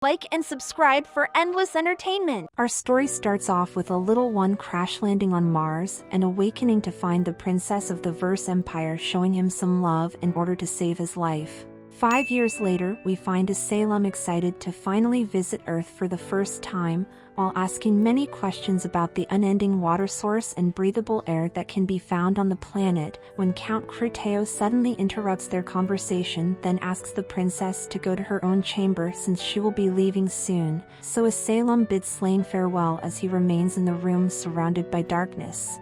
Like and subscribe for endless entertainment. Our story starts off with a little one crash landing on Mars and awakening to find the princess of the Vers Empire showing him some love in order to save his life. 5 years later, we find Salem excited to finally visit Earth for the first time, while asking many questions about the unending water source and breathable air that can be found on the planet, when Count Cruteo suddenly interrupts their conversation, then asks the princess to go to her own chamber since she will be leaving soon, so Salem bids Slaine farewell as he remains in the room surrounded by darkness.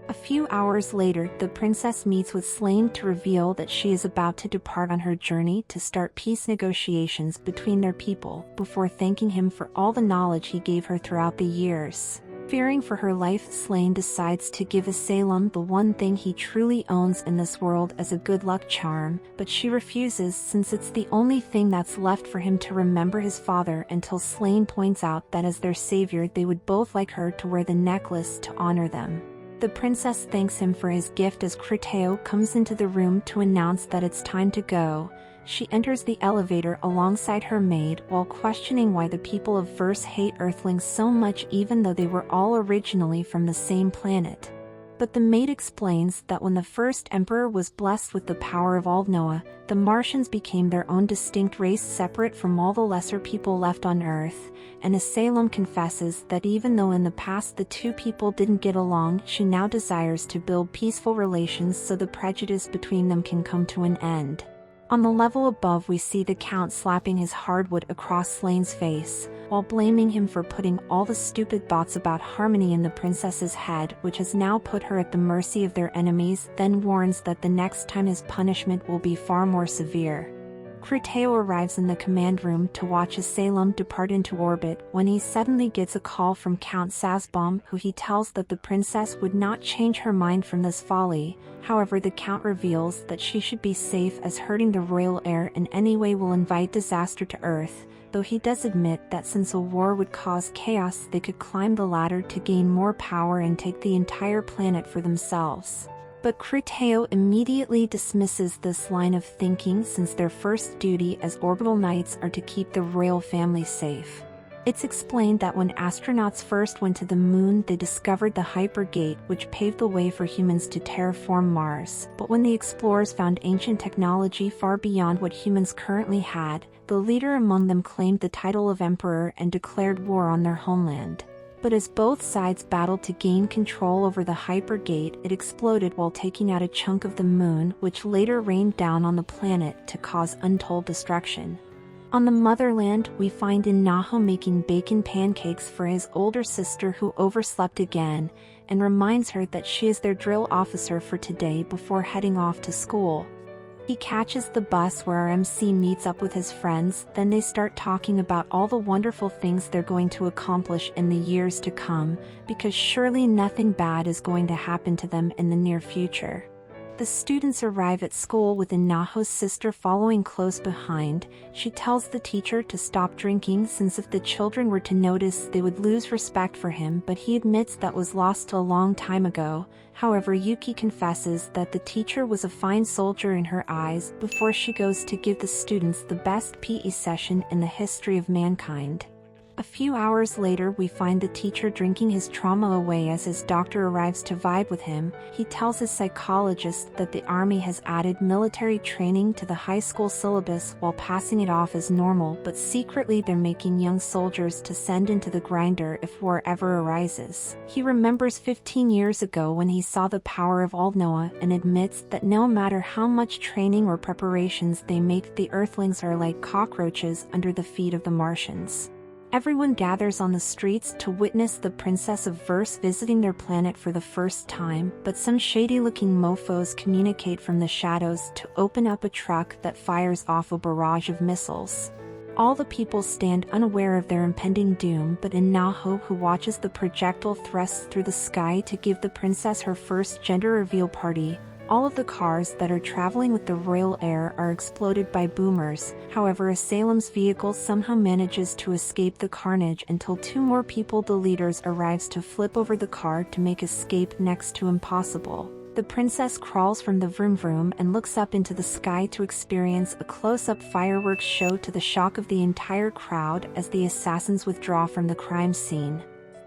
A few hours later, the princess meets with Slaine to reveal that she is about to depart on her journey to start peace negotiations between their people, before thanking him for all the knowledge he gave her throughout the years. Fearing for her life, Slaine decides to give Salem the one thing he truly owns in this world as a good luck charm, but she refuses since it's the only thing that's left for him to remember his father, until Slaine points out that as their savior they would both like her to wear the necklace to honor them. The princess thanks him for his gift as Cruteo comes into the room to announce that it's time to go. She enters the elevator alongside her maid while questioning why the people of Vers hate Earthlings so much even though they were all originally from the same planet. But the maid explains that when the first emperor was blessed with the power of Aldnoah, the Martians became their own distinct race separate from all the lesser people left on Earth, and Salem confesses that even though in the past the two people didn't get along, she now desires to build peaceful relations so the prejudice between them can come to an end. On the level above, we see the Count slapping his hardwood across Slaine's face, while blaming him for putting all the stupid thoughts about harmony in the princess's head, which has now put her at the mercy of their enemies, then warns that the next time his punishment will be far more severe. Cruteo arrives in the command room to watch Salem depart into orbit when he suddenly gets a call from Count Sazbom, who he tells that the princess would not change her mind from this folly. However, the Count reveals that she should be safe as hurting the royal heir in any way will invite disaster to Earth, though he does admit that since a war would cause chaos they could climb the ladder to gain more power and take the entire planet for themselves. But Cruteo immediately dismisses this line of thinking since their first duty as orbital knights are to keep the royal family safe. It's explained that when astronauts first went to the moon they discovered the Hyper Gate, which paved the way for humans to terraform Mars, but when the explorers found ancient technology far beyond what humans currently had, the leader among them claimed the title of emperor and declared war on their homeland. But as both sides battled to gain control over the Hyper Gate, it exploded while taking out a chunk of the moon, which later rained down on the planet to cause untold destruction. On the motherland, we find Inaho making bacon pancakes for his older sister who overslept again, and reminds her that she is their drill officer for today before heading off to school. He catches the bus where our MC meets up with his friends, then they start talking about all the wonderful things they're going to accomplish in the years to come, because surely nothing bad is going to happen to them in the near future. The students arrive at school with Inaho's sister following close behind. She tells the teacher to stop drinking since if the children were to notice they would lose respect for him, but he admits that was lost a long time ago. However, Yuki confesses that the teacher was a fine soldier in her eyes before she goes to give the students the best PE session in the history of mankind. A few hours later, we find the teacher drinking his trauma away as his doctor arrives to vibe with him. He tells his psychologist that the army has added military training to the high school syllabus while passing it off as normal, but secretly they're making young soldiers to send into the grinder if war ever arises. He remembers 15 years ago when he saw the power of Aldnoah and admits that no matter how much training or preparations they make, the Earthlings are like cockroaches under the feet of the Martians. Everyone gathers on the streets to witness the Princess of Vers visiting their planet for the first time, but some shady-looking mofos communicate from the shadows to open up a truck that fires off a barrage of missiles. All the people stand unaware of their impending doom, but Inaho, who watches the projectile thrust through the sky to give the princess her first gender reveal party. All of the cars that are traveling with the royal heir are exploded by boomers. However, Salem's vehicle somehow manages to escape the carnage until two more people, the leaders, arrives to flip over the car to make escape next to impossible. The princess crawls from the vroom vroom and looks up into the sky to experience a close-up fireworks show to the shock of the entire crowd as the assassins withdraw from the crime scene.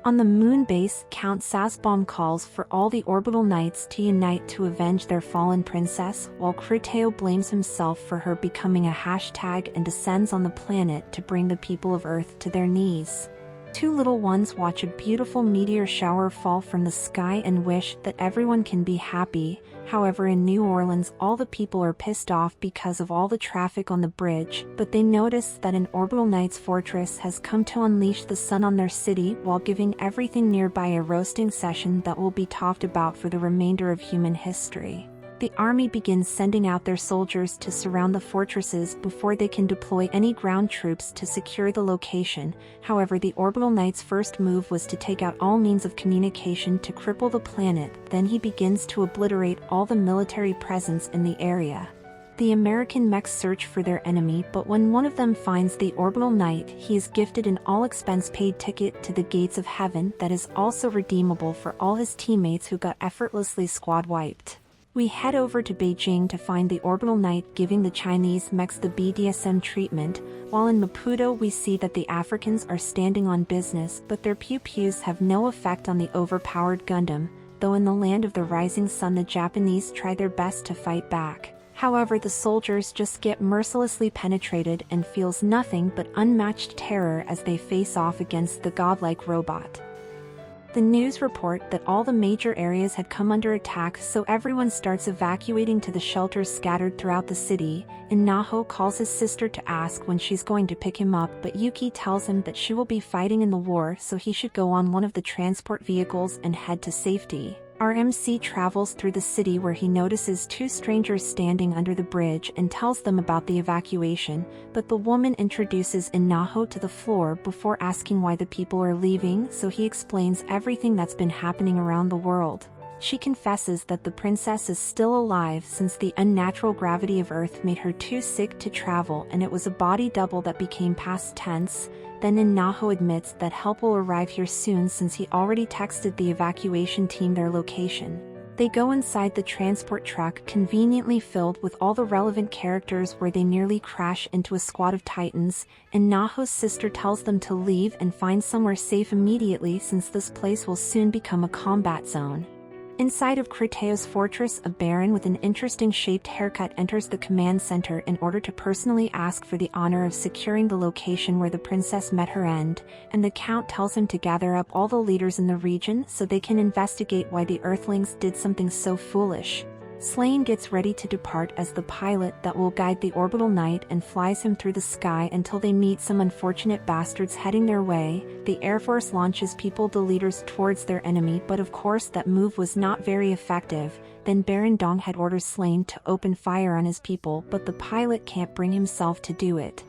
On the moon base, Count Sasbaum calls for all the orbital knights to unite to avenge their fallen princess, while Criteo blames himself for her becoming a hashtag and descends on the planet to bring the people of Earth to their knees. Two little ones watch a beautiful meteor shower fall from the sky and wish that everyone can be happy. However, in New Orleans, all the people are pissed off because of all the traffic on the bridge, but they notice that an orbital knight's fortress has come to unleash the sun on their city while giving everything nearby a roasting session that will be talked about for the remainder of human history. The army begins sending out their soldiers to surround the fortresses before they can deploy any ground troops to secure the location. However, the orbital knight's first move was to take out all means of communication to cripple the planet. Then he begins to obliterate all the military presence in the area. The American mechs search for their enemy, but when one of them finds the orbital knight, he is gifted an all-expense-paid ticket to the gates of heaven that is also redeemable for all his teammates who got effortlessly squad-wiped. We head over to Beijing to find the orbital knight giving the Chinese mechs the BDSM treatment, while in Maputo we see that the Africans are standing on business, but their pew-pews have no effect on the overpowered Gundam, though in the land of the rising sun the Japanese try their best to fight back. However, the soldiers just get mercilessly penetrated and feels nothing but unmatched terror as they face off against the godlike robot. The news report that all the major areas had come under attack, so everyone starts evacuating to the shelters scattered throughout the city. Inaho calls his sister to ask when she's going to pick him up, but Yuki tells him that she will be fighting in the war, so he should go on one of the transport vehicles and head to safety. Our MC travels through the city where he notices two strangers standing under the bridge and tells them about the evacuation, but the woman introduces Inaho to the floor before asking why the people are leaving, so he explains everything that's been happening around the world. She confesses that the princess is still alive since the unnatural gravity of Earth made her too sick to travel, and it was a body double that became past tense. Then Inaho admits that help will arrive here soon since he already texted the evacuation team their location. They go inside the transport truck conveniently filled with all the relevant characters where they nearly crash into a squad of titans. Inaho's sister tells them to leave and find somewhere safe immediately since this place will soon become a combat zone. Inside of Criteo's fortress, a baron with an interesting shaped haircut enters the command center in order to personally ask for the honor of securing the location where the princess met her end, and the count tells him to gather up all the leaders in the region so they can investigate why the Earthlings did something so foolish. Slaine gets ready to depart as the pilot that will guide the orbital knight and flies him through the sky until they meet some unfortunate bastards heading their way. The Air Force launches the leaders towards their enemy, but of course that move was not very effective. Then Baron Donghead orders Slaine to open fire on his people, but the pilot can't bring himself to do it.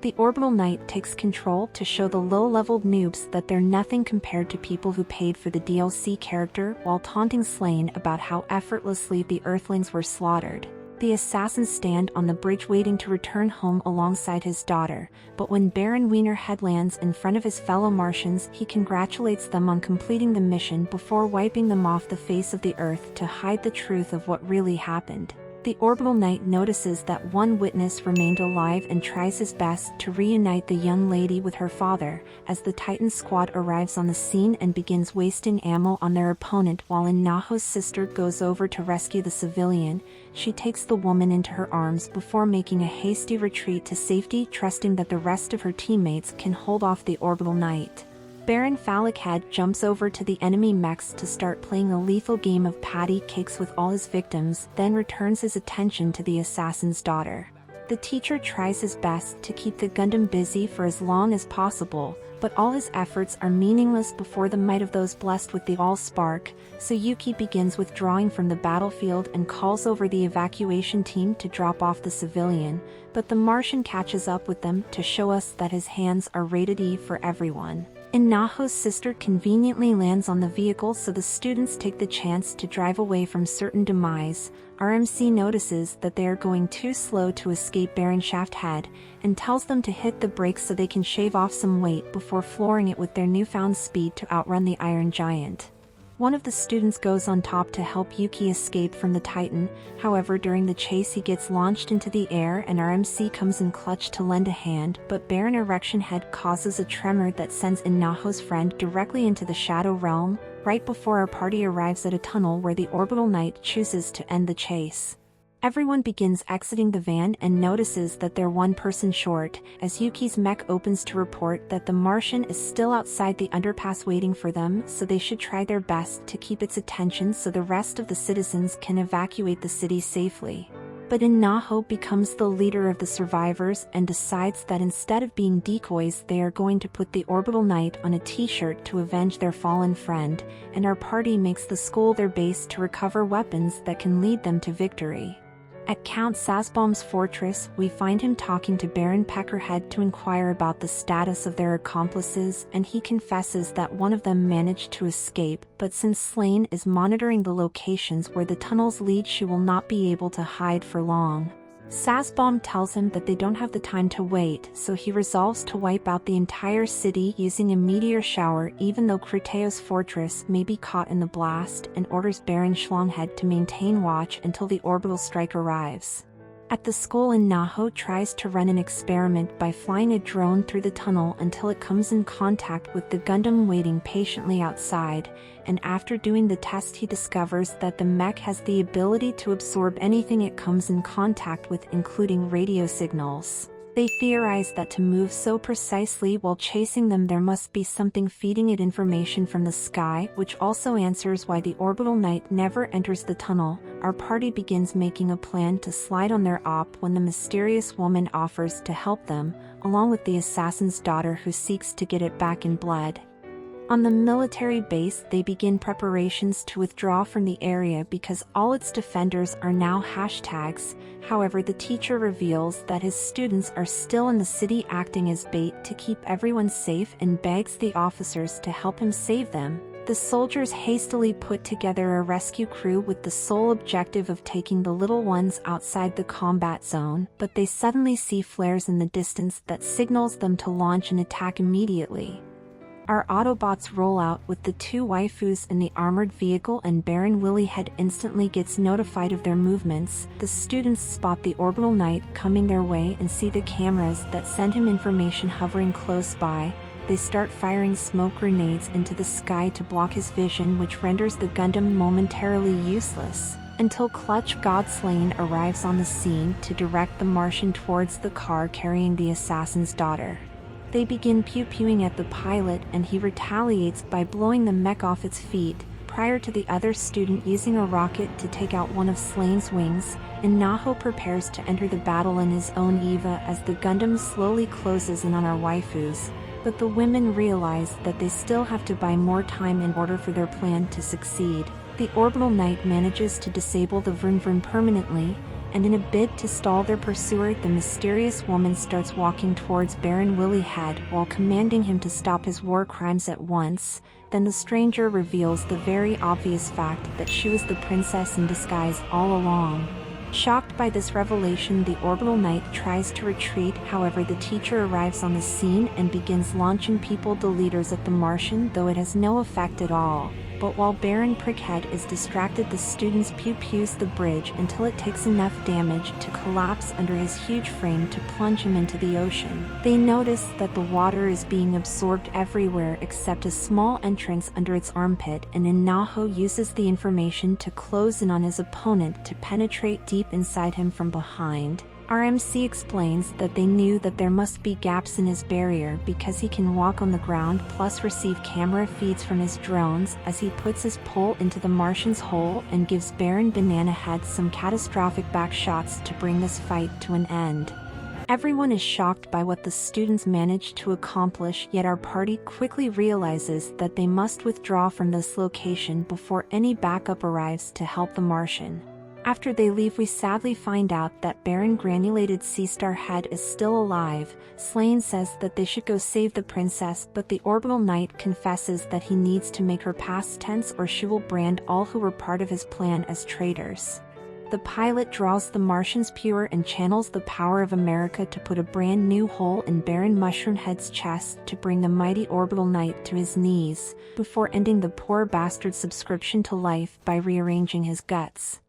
The orbital knight takes control to show the low-leveled noobs that they're nothing compared to people who paid for the DLC character, while taunting Slaine about how effortlessly the Earthlings were slaughtered. The assassins stand on the bridge waiting to return home alongside his daughter, but when Baron Wiener headlands in front of his fellow Martians, he congratulates them on completing the mission before wiping them off the face of the earth to hide the truth of what really happened. The orbital knight notices that one witness remained alive and tries his best to reunite the young lady with her father, as the Titan squad arrives on the scene and begins wasting ammo on their opponent while Inaho's sister goes over to rescue the civilian. She takes the woman into her arms before making a hasty retreat to safety, trusting that the rest of her teammates can hold off the orbital knight. Baron Phallichead jumps over to the enemy mechs to start playing a lethal game of patty cakes with all his victims, then returns his attention to the assassin's daughter. The teacher tries his best to keep the Gundam busy for as long as possible, but all his efforts are meaningless before the might of those blessed with the All-Spark, so Yuki begins withdrawing from the battlefield and calls over the evacuation team to drop off the civilian, but the Martian catches up with them to show us that his hands are rated E for everyone. Inaho's sister conveniently lands on the vehicle, so the students take the chance to drive away from certain demise. RMC notices that they are going too slow to escape Baron Shafthead, and tells them to hit the brakes so they can shave off some weight before flooring it with their newfound speed to outrun the Iron Giant. One of the students goes on top to help Yuki escape from the Titan. However, during the chase he gets launched into the air and our MC comes in clutch to lend a hand, but Baron Erection Head causes a tremor that sends Inaho's friend directly into the Shadow Realm, right before our party arrives at a tunnel where the Orbital Knight chooses to end the chase. Everyone begins exiting the van and notices that they're one person short, as Yuki's mech opens to report that the Martian is still outside the underpass waiting for them, so they should try their best to keep its attention so the rest of the citizens can evacuate the city safely. But Inaho becomes the leader of the survivors and decides that instead of being decoys they are going to put the Orbital Knight on a t-shirt to avenge their fallen friend, and our party makes the school their base to recover weapons that can lead them to victory. At Count Sasbaum's fortress, we find him talking to Baron Peckerhead to inquire about the status of their accomplices, and he confesses that one of them managed to escape, but since Slaine is monitoring the locations where the tunnels lead, she will not be able to hide for long. Sasbaum tells him that they don't have the time to wait, so he resolves to wipe out the entire city using a meteor shower even though Cruteo's fortress may be caught in the blast, and orders Baron Schlonghead to maintain watch until the orbital strike arrives. At the school, Inaho tries to run an experiment by flying a drone through the tunnel until it comes in contact with the Gundam waiting patiently outside, and after doing the test he discovers that the mech has the ability to absorb anything it comes in contact with, including radio signals. They theorize that to move so precisely while chasing them there must be something feeding it information from the sky, which also answers why the Orbital Knight never enters the tunnel. Our party begins making a plan to slide on their op when the mysterious woman offers to help them, along with the assassin's daughter who seeks to get it back in blood. On the military base, they begin preparations to withdraw from the area because all its defenders are now hashtags. However, the teacher reveals that his students are still in the city acting as bait to keep everyone safe and begs the officers to help him save them. The soldiers hastily put together a rescue crew with the sole objective of taking the little ones outside the combat zone, but they suddenly see flares in the distance that signals them to launch an attack immediately. Our Autobots roll out with the two waifus in the armored vehicle, and Baron Willyhead instantly gets notified of their movements. The students spot the Orbital Knight coming their way and see the cameras that send him information hovering close by. They start firing smoke grenades into the sky to block his vision, which renders the Gundam momentarily useless, until Clutch God Slaine arrives on the scene to direct the Martian towards the car carrying the assassin's daughter. They begin pew-pewing at the pilot and he retaliates by blowing the mech off its feet, prior to the other student using a rocket to take out one of Slaine's wings. Inaho prepares to enter the battle in his own EVA as the Gundam slowly closes in on our waifus, but the women realize that they still have to buy more time in order for their plan to succeed. The Orbital Knight manages to disable the Vroom Vroom permanently, and in a bid to stall their pursuer, the mysterious woman starts walking towards Baron Willyhead while commanding him to stop his war crimes at once. Then the stranger reveals the very obvious fact that she was the princess in disguise all along. Shocked by this revelation, the Orbital Knight tries to retreat. However, the teacher arrives on the scene and begins launching people to leaders at the Martian, though it has no effect at all. But while Baron Prickhead is distracted, the students pew-pews the bridge until it takes enough damage to collapse under his huge frame to plunge him into the ocean. They notice that the water is being absorbed everywhere except a small entrance under its armpit, and Inaho uses the information to close in on his opponent to penetrate deep inside him from behind. RMC explains that they knew that there must be gaps in his barrier because he can walk on the ground plus receive camera feeds from his drones, as he puts his pole into the Martian's hole and gives Baron Banana Head some catastrophic back shots to bring this fight to an end. Everyone is shocked by what the students managed to accomplish, yet our party quickly realizes that they must withdraw from this location before any backup arrives to help the Martian. After they leave, we sadly find out that Baron Granulated Seastar Head is still alive. Slaine says that they should go save the princess, but the Orbital Knight confesses that he needs to make her past tense or she will brand all who were part of his plan as traitors. The pilot draws the Martians pure and channels the power of America to put a brand new hole in Baron Mushroomhead's chest to bring the mighty Orbital Knight to his knees, before ending the poor bastard's subscription to life by rearranging his guts.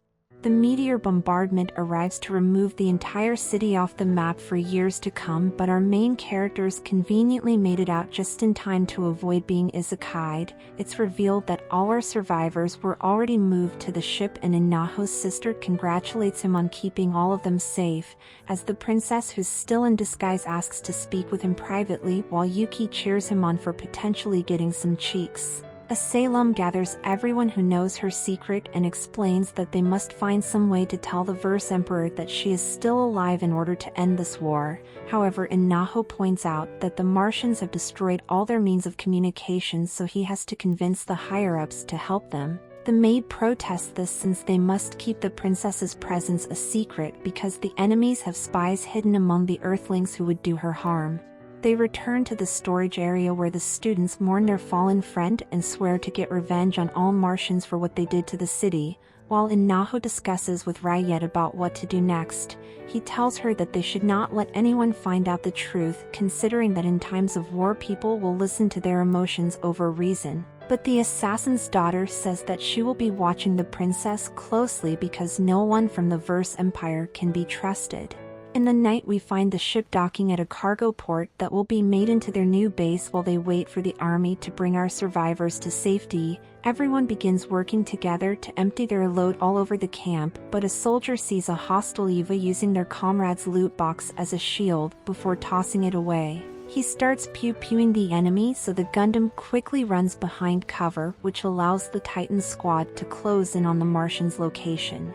The meteor bombardment arrives to remove the entire city off the map for years to come, but our main characters conveniently made it out just in time to avoid being isekai'd. It's revealed that all our survivors were already moved to the ship, and Inaho's sister congratulates him on keeping all of them safe, as the princess, who's still in disguise, asks to speak with him privately, while Yuki cheers him on for potentially getting some cheeks. Asylum gathers everyone who knows her secret and explains that they must find some way to tell the Vers Emperor that she is still alive in order to end this war. However, Inaho points out that the Martians have destroyed all their means of communication, so he has to convince the higher-ups to help them. The maid protests this, since they must keep the princess's presence a secret because the enemies have spies hidden among the Earthlings who would do her harm. They return to the storage area where the students mourn their fallen friend and swear to get revenge on all Martians for what they did to the city. While Inaho discusses with Ryet about what to do next, he tells her that they should not let anyone find out the truth, considering that in times of war people will listen to their emotions over reason. But the assassin's daughter says that she will be watching the princess closely because no one from the Vers Empire can be trusted. In the night, we find the ship docking at a cargo port that will be made into their new base while they wait for the army to bring our survivors to safety. Everyone begins working together to empty their load all over the camp, but a soldier sees a hostile Eva using their comrade's loot box as a shield before tossing it away. He starts pew-pewing the enemy, so the Gundam quickly runs behind cover, which allows the Titan squad to close in on the Martians' location.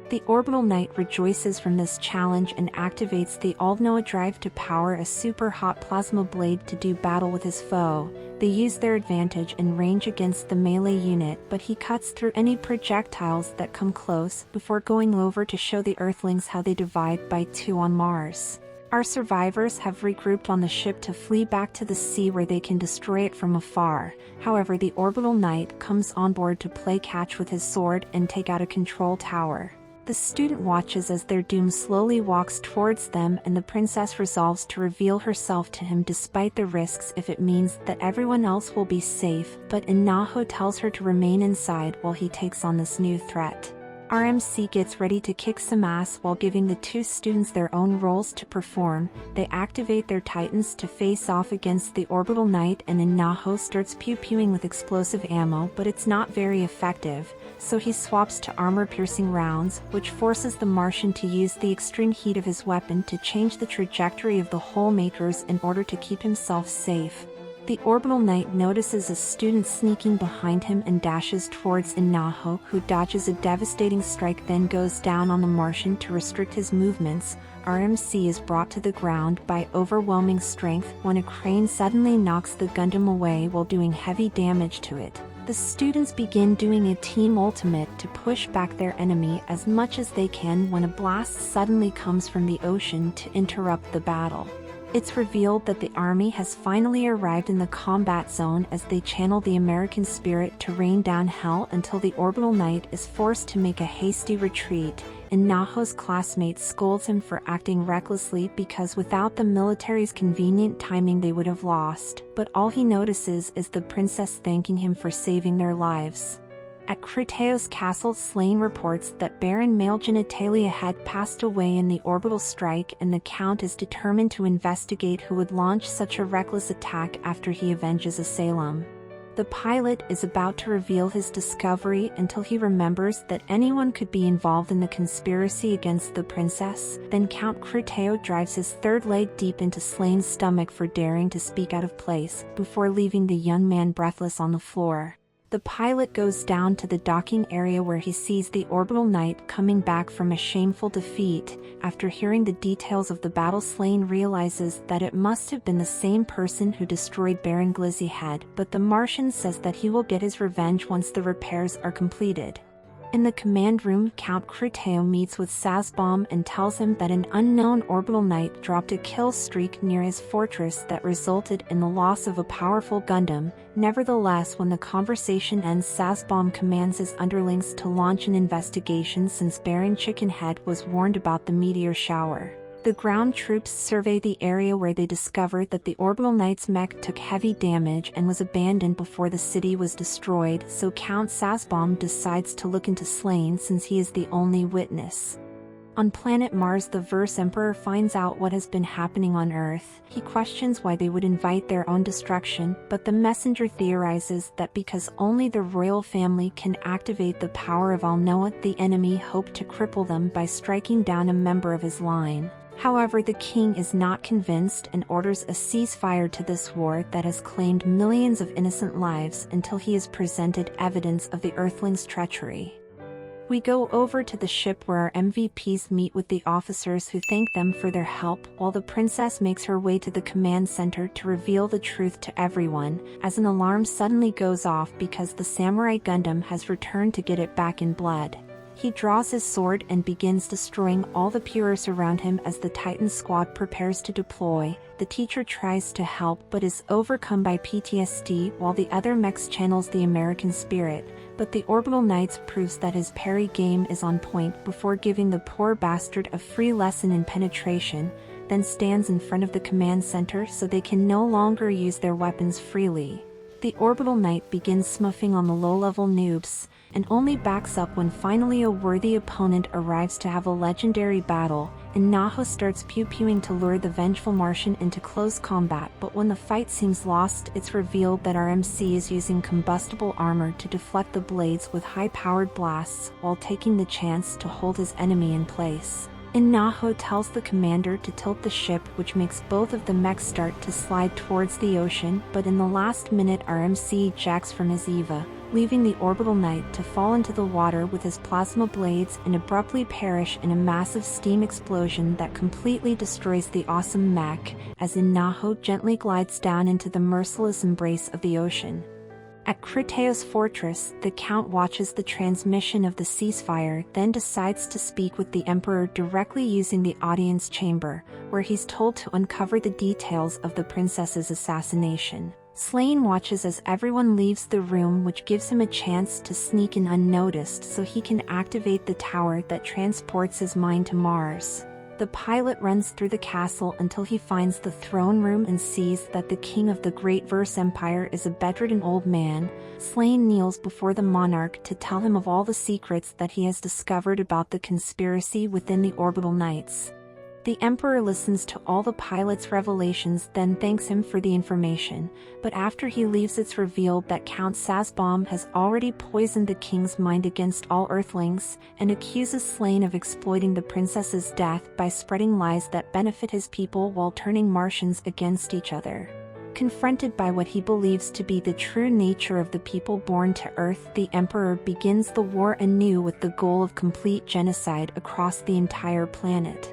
The Orbital Knight rejoices from this challenge and activates the Aldnoah drive to power a super hot plasma blade to do battle with his foe. They use their advantage and range against the melee unit, but he cuts through any projectiles that come close before going over to show the Earthlings how they divide by two on Mars. Our survivors have regrouped on the ship to flee back to the sea where they can destroy it from afar. However, the Orbital Knight comes on board to play catch with his sword and take out a control tower. The student watches as their doom slowly walks towards them, and the princess resolves to reveal herself to him despite the risks if it means that everyone else will be safe, but Inaho tells her to remain inside while he takes on this new threat. RMC gets ready to kick some ass while giving the two students their own roles to perform. They activate their titans to face off against the Orbital Knight, and Inaho starts pew-pewing with explosive ammo, but it's not very effective, so he swaps to armor-piercing rounds, which forces the Martian to use the extreme heat of his weapon to change the trajectory of the hole makers in order to keep himself safe. The Orbital Knight notices a student sneaking behind him and dashes towards Inaho, who dodges a devastating strike, then goes down on the Martian to restrict his movements. RMC is brought to the ground by overwhelming strength when a crane suddenly knocks the Gundam away while doing heavy damage to it. The students begin doing a team ultimate to push back their enemy as much as they can when a blast suddenly comes from the ocean to interrupt the battle. It's revealed that the army has finally arrived in the combat zone as they channel the American spirit to rain down hell until the Orbital Knight is forced to make a hasty retreat. Inaho's classmate scolds him for acting recklessly because without the military's convenient timing they would have lost, but all he notices is the princess thanking him for saving their lives. At Criteo's castle, Slaine reports that Baron Male Genitalia had passed away in the orbital strike, and the Count is determined to investigate who would launch such a reckless attack after he avenges Asylum. The pilot is about to reveal his discovery until he remembers that anyone could be involved in the conspiracy against the princess. Then Count Criteo drives his third leg deep into Slaine's stomach for daring to speak out of place, before leaving the young man breathless on the floor. The pilot goes down to the docking area where he sees the Orbital Knight coming back from a shameful defeat. After hearing the details of the battle, Slaine realizes that it must have been the same person who destroyed Baron Glizzyhead, but the Martian says that he will get his revenge once the repairs are completed. In the command room, Count Criteo meets with Sazbom and tells him that an unknown orbital knight dropped a kill streak near his fortress that resulted in the loss of a powerful Gundam. Nevertheless, when the conversation ends, Sazbom commands his underlings to launch an investigation since Baron Chickenhead was warned about the meteor shower. The ground troops survey the area where they discover that the orbital knight's mech took heavy damage and was abandoned before the city was destroyed, so Count Sazbom decides to look into Slaine since he is the only witness. On planet Mars, the Vers Emperor finds out what has been happening on Earth. He questions why they would invite their own destruction, but the messenger theorizes that because only the royal family can activate the power of Alnoa, the enemy hoped to cripple them by striking down a member of his line. However, the king is not convinced and orders a ceasefire to this war that has claimed millions of innocent lives until he has presented evidence of the Earthlings' treachery. We go over to the ship where our MVPs meet with the officers who thank them for their help, while the princess makes her way to the command center to reveal the truth to everyone, as an alarm suddenly goes off because the samurai Gundam has returned to get it back in blood. He draws his sword and begins destroying all the Purus around him as the Titan squad prepares to deploy. The teacher tries to help but is overcome by PTSD while the other mechs channels the American spirit, but the Orbital Knights proves that his parry game is on point before giving the poor bastard a free lesson in penetration, then stands in front of the command center so they can no longer use their weapons freely. The Orbital Knight begins smuffing on the low-level noobs, and only backs up when finally a worthy opponent arrives to have a legendary battle. Inaho starts pew-pewing to lure the vengeful Martian into close combat, but when the fight seems lost, it's revealed that our MC is using combustible armor to deflect the blades with high-powered blasts while taking the chance to hold his enemy in place. Inaho tells the commander to tilt the ship, which makes both of the mechs start to slide towards the ocean, but in the last minute our MC ejects from his EVA, leaving the Orbital Knight to fall into the water with his plasma blades and abruptly perish in a massive steam explosion that completely destroys the awesome mech, as Inaho gently glides down into the merciless embrace of the ocean. At Criteo's fortress, the Count watches the transmission of the ceasefire, then decides to speak with the Emperor directly using the audience chamber, where he's told to uncover the details of the princess's assassination. Slaine watches as everyone leaves the room, which gives him a chance to sneak in unnoticed so he can activate the tower that transports his mind to Mars. The pilot runs through the castle until he finds the throne room and sees that the king of the Great Vers Empire is a bedridden old man. Slaine kneels before the monarch to tell him of all the secrets that he has discovered about the conspiracy within the Orbital Knights. The Emperor listens to all the pilot's revelations, then thanks him for the information, but after he leaves it's revealed that Count Sazbom has already poisoned the king's mind against all Earthlings, and accuses Slaine of exploiting the princess's death by spreading lies that benefit his people while turning Martians against each other. Confronted by what he believes to be the true nature of the people born to Earth, the Emperor begins the war anew with the goal of complete genocide across the entire planet.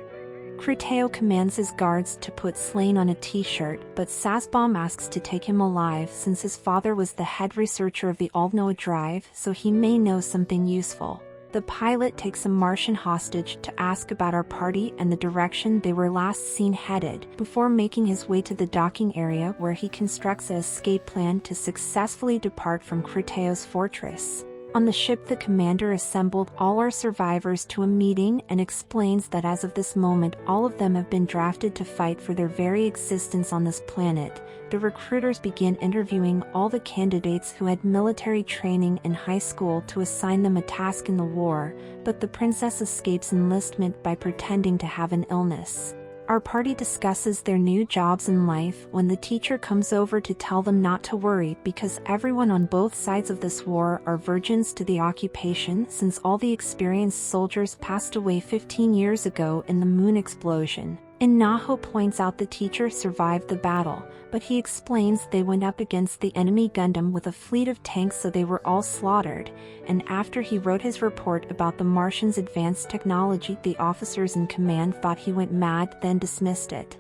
Criteo commands his guards to put Slaine on a t-shirt, but Sazbom asks to take him alive since his father was the head researcher of the Alnoa drive, so he may know something useful. The pilot takes a Martian hostage to ask about our party and the direction they were last seen headed, before making his way to the docking area where he constructs an escape plan to successfully depart from Criteo's fortress. On the ship, the commander assembled all our survivors to a meeting and explains that as of this moment, all of them have been drafted to fight for their very existence on this planet. The recruiters begin interviewing all the candidates who had military training in high school to assign them a task in the war, but the princess escapes enlistment by pretending to have an illness. Our party discusses their new jobs in life when the teacher comes over to tell them not to worry because everyone on both sides of this war are virgins to the occupation since all the experienced soldiers passed away 15 years ago in the moon explosion. Inaho points out the teacher survived the battle, but he explains they went up against the enemy Gundam with a fleet of tanks, so they were all slaughtered, and after he wrote his report about the Martians' advanced technology, the officers in command thought he went mad, then dismissed it.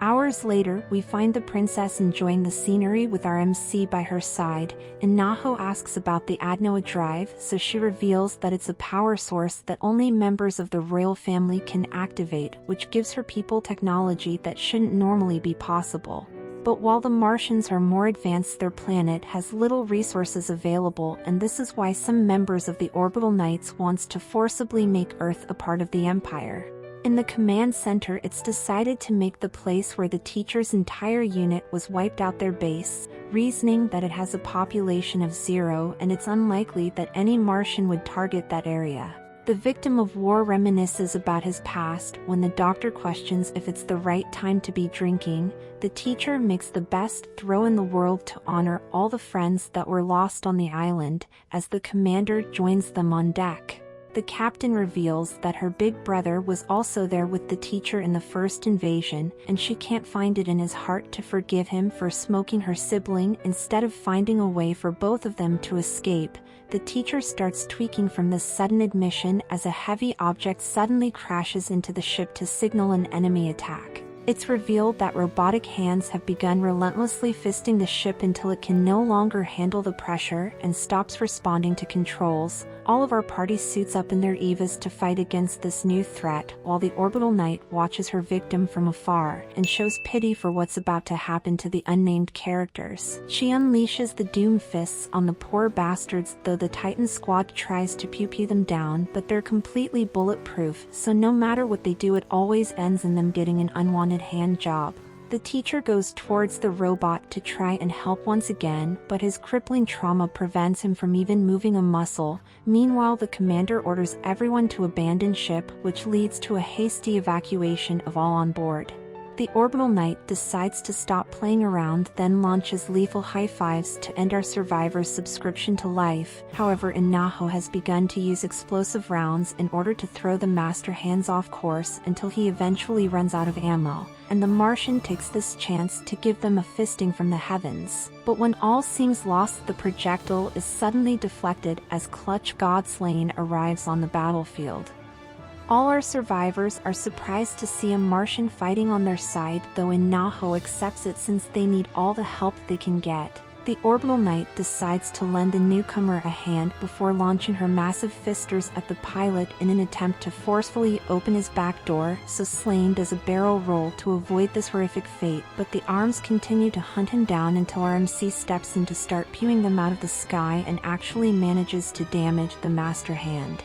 Hours later, we find the princess enjoying the scenery with our MC by her side. Inaho asks about the Adnoa drive, so she reveals that it's a power source that only members of the royal family can activate, which gives her people technology that shouldn't normally be possible. But while the Martians are more advanced, their planet has little resources available, and this is why some members of the Orbital Knights wants to forcibly make Earth a part of the Empire. In the command center, it's decided to make the place where the teacher's entire unit was wiped out their base, reasoning that it has a population of 0 and it's unlikely that any Martian would target that area. The victim of war reminisces about his past. When the doctor questions if it's the right time to be drinking, the teacher makes the best throw in the world to honor all the friends that were lost on the island, as the commander joins them on deck. The captain reveals that her big brother was also there with the teacher in the first invasion, and she can't find it in his heart to forgive him for smoking her sibling. Instead of finding a way for both of them to escape, the teacher starts tweaking from this sudden admission as a heavy object suddenly crashes into the ship to signal an enemy attack. It's revealed that robotic hands have begun relentlessly fisting the ship until it can no longer handle the pressure and stops responding to controls. All of our party suits up in their EVAs to fight against this new threat, while the Orbital Knight watches her victim from afar and shows pity for what's about to happen to the unnamed characters. She unleashes the Doom Fists on the poor bastards, though the Titan squad tries to pew them down, but they're completely bulletproof, so no matter what they do, it always ends in them getting an unwanted hand job. The teacher goes towards the robot to try and help once again, but his crippling trauma prevents him from even moving a muscle. Meanwhile, the commander orders everyone to abandon ship, which leads to a hasty evacuation of all on board. The Orbital Knight decides to stop playing around, then launches lethal high fives to end our survivors' subscription to life. However, Inaho has begun to use explosive rounds in order to throw the master hands off course until he eventually runs out of ammo, and the Martian takes this chance to give them a fisting from the heavens. But when all seems lost, the projectile is suddenly deflected as Clutch God Slaine arrives on the battlefield. All our survivors are surprised to see a Martian fighting on their side, though Inaho accepts it since they need all the help they can get. The Orbital Knight decides to lend the newcomer a hand before launching her massive fisters at the pilot in an attempt to forcefully open his back door, so Slaine does a barrel roll to avoid this horrific fate, but the arms continue to hunt him down until our MC steps in to start pewing them out of the sky and actually manages to damage the master hand.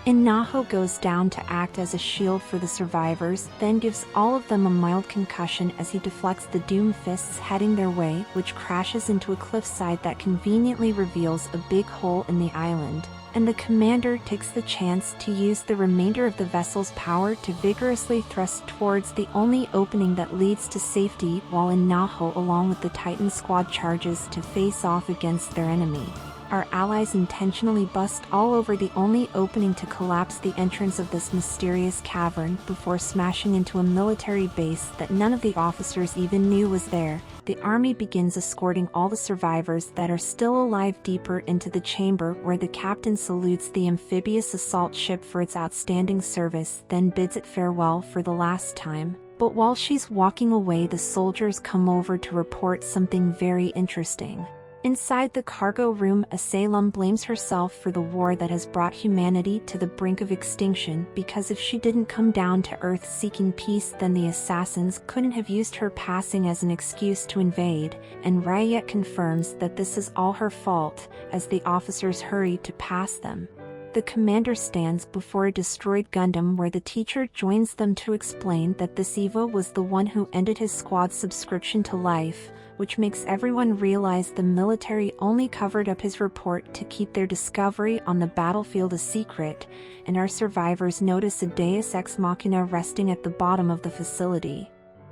Inaho goes down to act as a shield for the survivors, then gives all of them a mild concussion as he deflects the Doom Fists heading their way, which crashes into a cliffside that conveniently reveals a big hole in the island. And the commander takes the chance to use the remainder of the vessel's power to vigorously thrust towards the only opening that leads to safety, while Inaho along with the Titan squad charges to face off against their enemy. Our allies intentionally bust all over the only opening to collapse the entrance of this mysterious cavern before smashing into a military base that none of the officers even knew was there. The army begins escorting all the survivors that are still alive deeper into the chamber, where the captain salutes the amphibious assault ship for its outstanding service, then bids it farewell for the last time. But while she's walking away, the soldiers come over to report something very interesting. Inside the cargo room, Asylum blames herself for the war that has brought humanity to the brink of extinction, because if she didn't come down to Earth seeking peace, then the assassins couldn't have used her passing as an excuse to invade, and Riot confirms that this is all her fault, as the officers hurry to pass them. The commander stands before a destroyed Gundam where the teacher joins them to explain that this Eva was the one who ended his squad's subscription to life, which makes everyone realize the military only covered up his report to keep their discovery on the battlefield a secret, and our survivors notice a Deus Ex Machina resting at the bottom of the facility.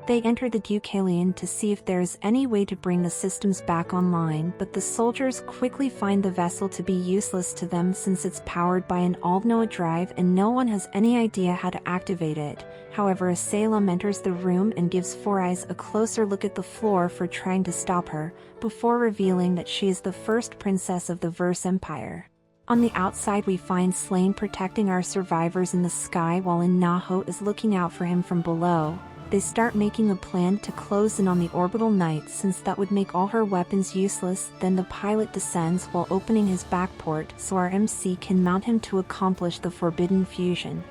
They enter the Deucalion to see if there is any way to bring the systems back online, but the soldiers quickly find the vessel to be useless to them since it's powered by an Aldnoa drive and no one has any idea how to activate it. However, Asylum enters the room and gives Four Eyes a closer look at the floor for trying to stop her, before revealing that she is the first princess of the Vers Empire. On the outside, we find Slaine protecting our survivors in the sky while Inaho is looking out for him from below. They start making a plan to close in on the orbital knight since that would make all her weapons useless. Then the pilot descends while opening his backport so our MC can mount him to accomplish the forbidden fusion.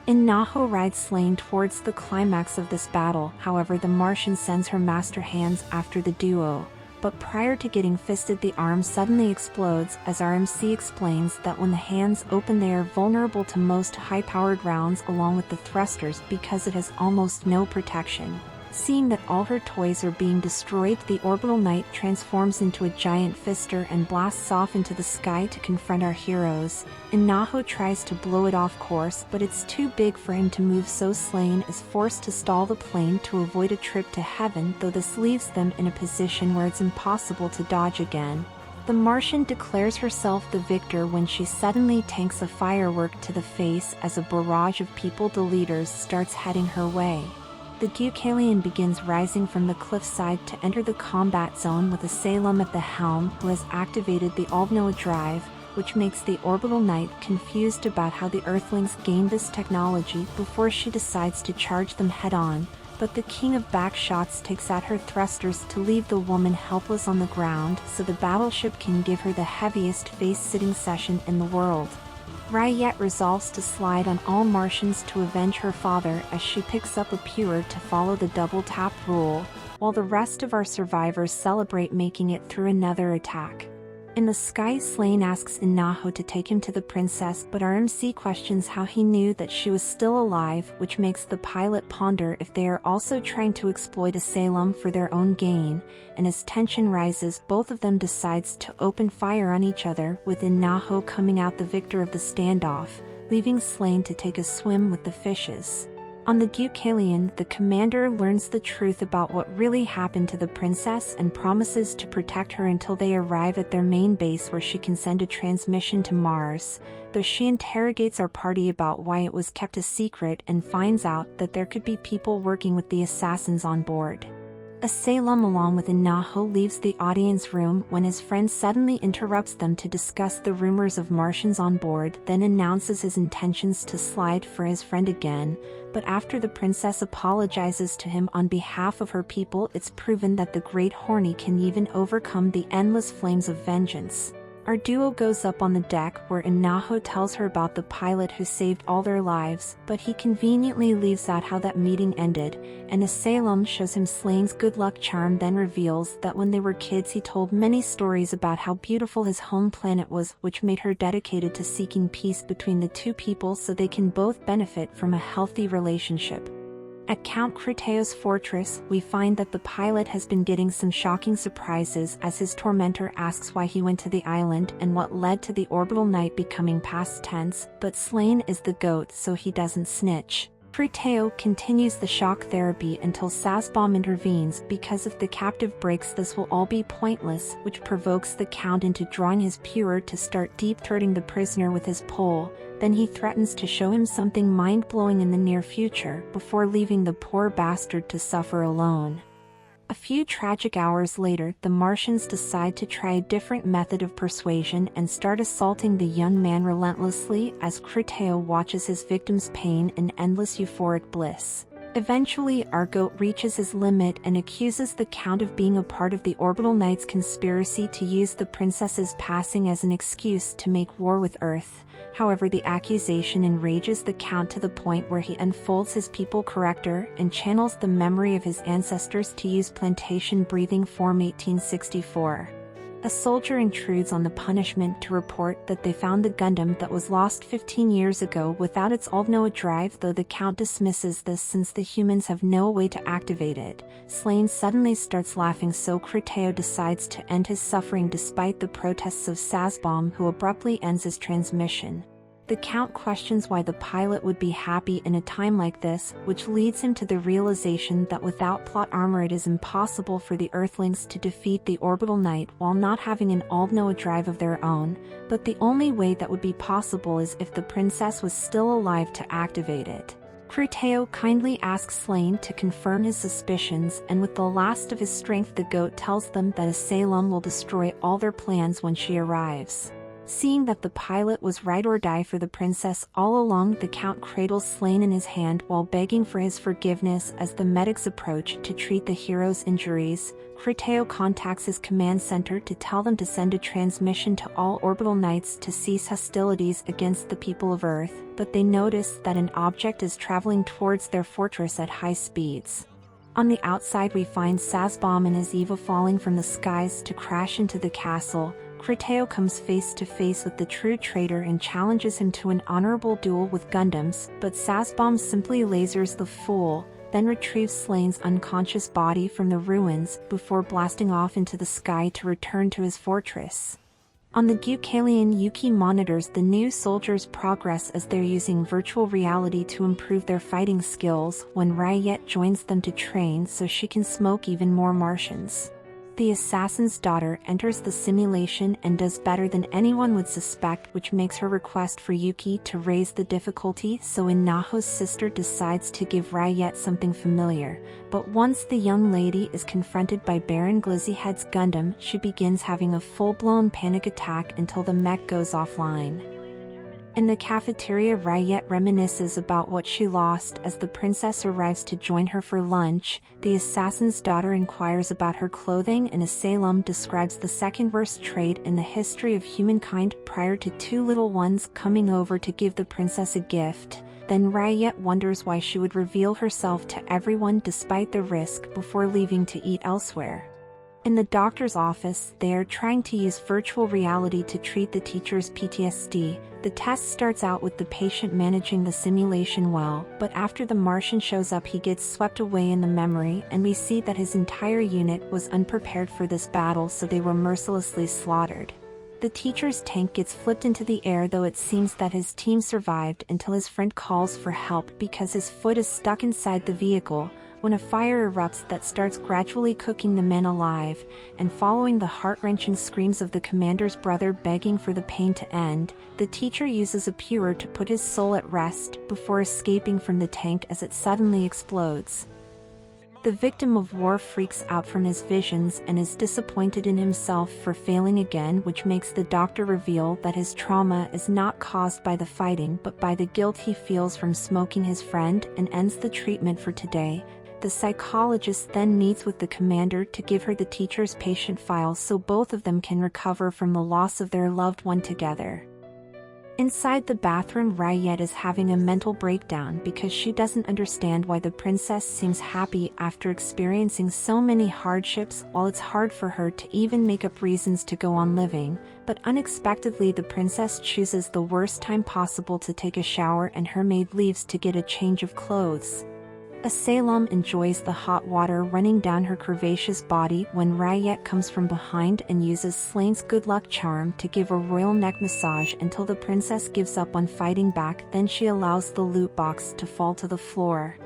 Inaho rides Slaine towards the climax of this battle. However, the Martian sends her master hands after the duo. But prior to getting fisted, the arm suddenly explodes as our MC explains that when the hands open they are vulnerable to most high-powered rounds along with the thrusters because it has almost no protection. Seeing that all her toys are being destroyed, the orbital knight transforms into a giant fister and blasts off into the sky to confront our heroes. Inaho tries to blow it off course, but it's too big for him to move, so Slaine is forced to stall the plane to avoid a trip to heaven, though this leaves them in a position where it's impossible to dodge again. The Martian declares herself the victor when she suddenly tanks a firework to the face as a barrage of people, the leaders, starts heading her way. The Deucalion begins rising from the cliffside to enter the combat zone with Asylum at the helm, who has activated the Aldnoah drive, which makes the orbital knight confused about how the Earthlings gained this technology before she decides to charge them head-on. But the king of backshots takes out her thrusters to leave the woman helpless on the ground so the battleship can give her the heaviest face-sitting session in the world. Ryet resolves to slide on all Martians to avenge her father as she picks up a Pure to follow the double-tap rule, while the rest of our survivors celebrate making it through another attack. In the sky, Slaine asks Inaho to take him to the princess, but our MC questions how he knew that she was still alive, which makes the pilot ponder if they are also trying to exploit Asylum for their own gain, and as tension rises, both of them decides to open fire on each other, with Inaho coming out the victor of the standoff, leaving Slaine to take a swim with the fishes. On the Deucalion, the commander learns the truth about what really happened to the princess and promises to protect her until they arrive at their main base, where she can send a transmission to Mars, though she interrogates our party about why it was kept a secret and finds out that there could be people working with the assassins on board. Asylum along with Inaho leaves the audience room when his friend suddenly interrupts them to discuss the rumors of Martians on board, then announces his intentions to slide for his friend again, but after the princess apologizes to him on behalf of her people, it's proven that the Great Horny can even overcome the endless flames of vengeance. Our duo goes up on the deck where Inaho tells her about the pilot who saved all their lives, but he conveniently leaves out how that meeting ended, and Asylum shows him Slaine's good luck charm, then reveals that when they were kids he told many stories about how beautiful his home planet was, which made her dedicated to seeking peace between the two people so they can both benefit from a healthy relationship. At Count Criteo's fortress, we find that the pilot has been getting some shocking surprises as his tormentor asks why he went to the island and what led to the orbital knight becoming past tense, but Slaine is the goat so he doesn't snitch. Criteo continues the shock therapy until Sazbom intervenes because if the captive breaks this will all be pointless, which provokes the Count into drawing his Pure to start deep-throating the prisoner with his pole. Then he threatens to show him something mind-blowing in the near future before leaving the poor bastard to suffer alone. A few tragic hours later, the Martians decide to try a different method of persuasion and start assaulting the young man relentlessly as Criteo watches his victim's pain in endless euphoric bliss. Eventually, our goat reaches his limit and accuses the Count of being a part of the Orbital Knight's conspiracy to use the princess's passing as an excuse to make war with Earth. However, the accusation enrages the Count to the point where he unfolds his people corrector and channels the memory of his ancestors to use plantation breathing form 1864. A soldier intrudes on the punishment to report that they found the Gundam that was lost 15 years ago without its Aldnoah drive, though the Count dismisses this since the humans have no way to activate it. Slaine suddenly starts laughing, so Criteo decides to end his suffering despite the protests of Sazbom, who abruptly ends his transmission. The Count questions why the pilot would be happy in a time like this, which leads him to the realization that without plot armor it is impossible for the Earthlings to defeat the Orbital Knight while not having an Aldnoah drive of their own, but the only way that would be possible is if the princess was still alive to activate it. Criteo kindly asks Slaine to confirm his suspicions, and with the last of his strength the goat tells them that Asylum will destroy all their plans when she arrives. Seeing that the pilot was ride or die for the princess all along, the Count cradles Slaine in his hand while begging for his forgiveness. As the medics approach to treat the hero's injuries, Criteo contacts his command center to tell them to send a transmission to all orbital knights to cease hostilities against the people of Earth, but they notice that an object is traveling towards their fortress at high speeds. On the outside we find Sazbom and his Eva falling from the skies to crash into the castle. Criteo comes face to face with the true traitor and challenges him to an honorable duel with Gundams, but Sazbom simply lasers the fool, then retrieves Slaine's unconscious body from the ruins before blasting off into the sky to return to his fortress. On the Gucalian, Yuki monitors the new soldiers' progress as they're using virtual reality to improve their fighting skills when Ryet joins them to train so she can smoke even more Martians. The assassin's daughter enters the simulation and does better than anyone would suspect, which makes her request for Yuki to raise the difficulty, so Inaho's sister decides to give Ryet something familiar. But once the young lady is confronted by Baron Glizzyhead's Gundam, she begins having a full-blown panic attack until the mech goes offline. In the cafeteria, Ryet reminisces about what she lost as the princess arrives to join her for lunch. The assassin's daughter inquires about her clothing, and Salem describes the second worst trait in the history of humankind prior to two little ones coming over to give the princess a gift. Then Ryet wonders why she would reveal herself to everyone despite the risk before leaving to eat elsewhere. In the doctor's office, they are trying to use virtual reality to treat the teacher's PTSD. The test starts out with the patient managing the simulation well, but after the Martian shows up he gets swept away in the memory, and we see that his entire unit was unprepared for this battle, so they were mercilessly slaughtered. The teacher's tank gets flipped into the air, though it seems that his team survived until his friend calls for help because his foot is stuck inside the vehicle, when a fire erupts that starts gradually cooking the men alive, and following the heart-wrenching screams of the commander's brother begging for the pain to end, the teacher uses a purer to put his soul at rest before escaping from the tank as it suddenly explodes. The victim of war freaks out from his visions and is disappointed in himself for failing again, which makes the doctor reveal that his trauma is not caused by the fighting but by the guilt he feels from smoking his friend, and ends the treatment for today. The psychologist then meets with the commander to give her the teacher's patient file so both of them can recover from the loss of their loved one together. Inside the bathroom, Ryet is having a mental breakdown because she doesn't understand why the princess seems happy after experiencing so many hardships, while it's hard for her to even make up reasons to go on living. But unexpectedly the princess chooses the worst time possible to take a shower, and her maid leaves to get a change of clothes. Salem enjoys the hot water running down her curvaceous body when Ryet comes from behind and uses Slaine's good luck charm to give a royal neck massage until the princess gives up on fighting back. Then she allows the loot box to fall to the floor.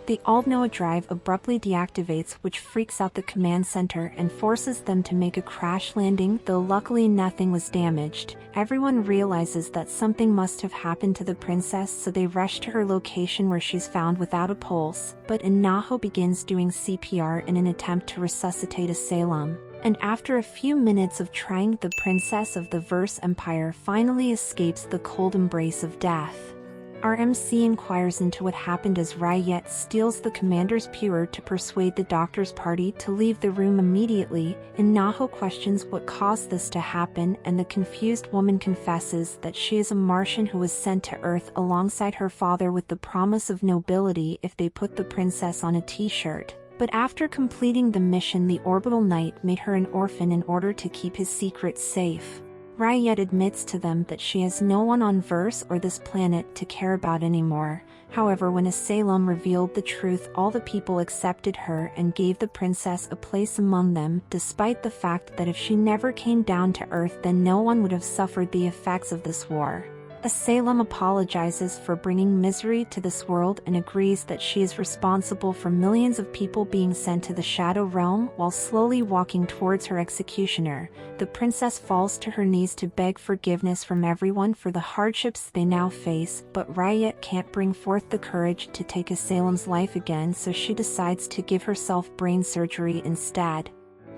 The Aldnoah drive abruptly deactivates, which freaks out the command center and forces them to make a crash landing, though luckily nothing was damaged. Everyone realizes that something must have happened to the princess, so they rush to her location where she's found without a pulse, but Inaho begins doing CPR in an attempt to resuscitate Salem. And after a few minutes of trying, the princess of the Vers Empire finally escapes the cold embrace of death. RMC inquires into what happened as Ryet steals the commander's purer to persuade the doctor's party to leave the room immediately. Inaho questions what caused this to happen, and the confused woman confesses that she is a Martian who was sent to Earth alongside her father with the promise of nobility if they put the princess on a t-shirt. But after completing the mission, the orbital knight made her an orphan in order to keep his secret safe. Ryet admits to them that she has no one on Vers or this planet to care about anymore. However, when Salem revealed the truth, all the people accepted her and gave the princess a place among them, despite the fact that if she never came down to Earth, then no one would have suffered the effects of this war. Salem apologizes for bringing misery to this world and agrees that she is responsible for millions of people being sent to the Shadow Realm. While slowly walking towards her executioner, the princess falls to her knees to beg forgiveness from everyone for the hardships they now face, but Ryet can't bring forth the courage to take Salem's life again, so she decides to give herself brain surgery instead.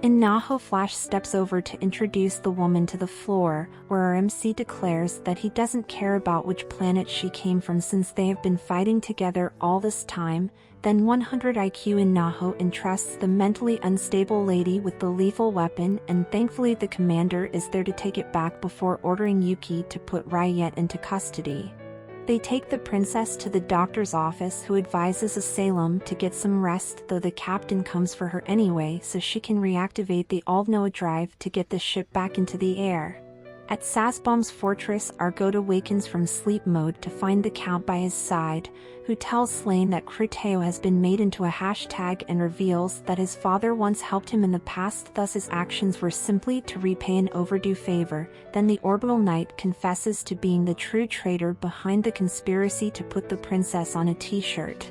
Inaho Flash steps over to introduce the woman to the floor, where our MC declares that he doesn't care about which planet she came from since they have been fighting together all this time. Then 100 IQ Inaho entrusts the mentally unstable lady with the lethal weapon, and thankfully the commander is there to take it back before ordering Yuki to put Ryet into custody. They take the princess to the doctor's office, who advises Salem to get some rest, though the captain comes for her anyway so she can reactivate the Aldnoah drive to get the ship back into the air. At Sasbom's fortress, Argot awakens from sleep mode to find the Count by his side, who tells Slaine that Cruteo has been made into a hashtag and reveals that his father once helped him in the past, thus his actions were simply to repay an overdue favor. Then the Orbital Knight confesses to being the true traitor behind the conspiracy to put the princess on a t-shirt.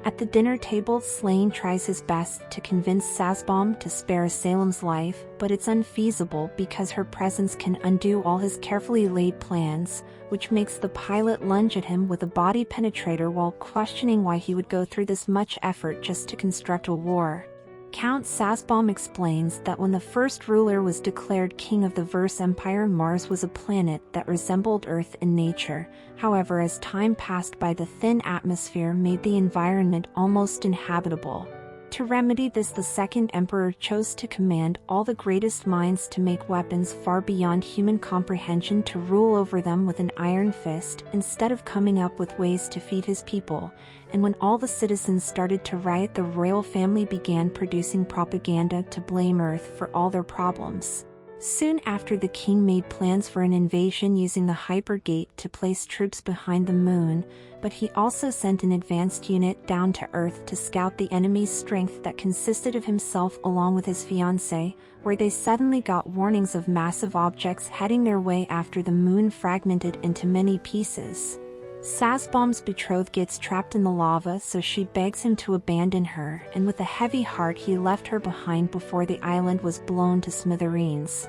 At the dinner table, Slaine tries his best to convince Sasbom to spare Salem's life, but it's unfeasible because her presence can undo all his carefully laid plans, which makes the pilot lunge at him with a body penetrator while questioning why he would go through this much effort just to construct a war. Count Sasbom explains that when the first ruler was declared king of the Vers Empire, Mars was a planet that resembled Earth in nature. However, as time passed by, the thin atmosphere made the environment almost inhabitable. To remedy this, the second emperor chose to command all the greatest minds to make weapons far beyond human comprehension to rule over them with an iron fist, instead of coming up with ways to feed his people. And when all the citizens started to riot, the royal family began producing propaganda to blame Earth for all their problems. Soon after, the king made plans for an invasion using the Hypergate to place troops behind the moon, but he also sent an advanced unit down to Earth to scout the enemy's strength that consisted of himself along with his fiancée, where they suddenly got warnings of massive objects heading their way after the moon fragmented into many pieces. Sasbom's betrothed gets trapped in the lava, so she begs him to abandon her, and with a heavy heart he left her behind before the island was blown to smithereens.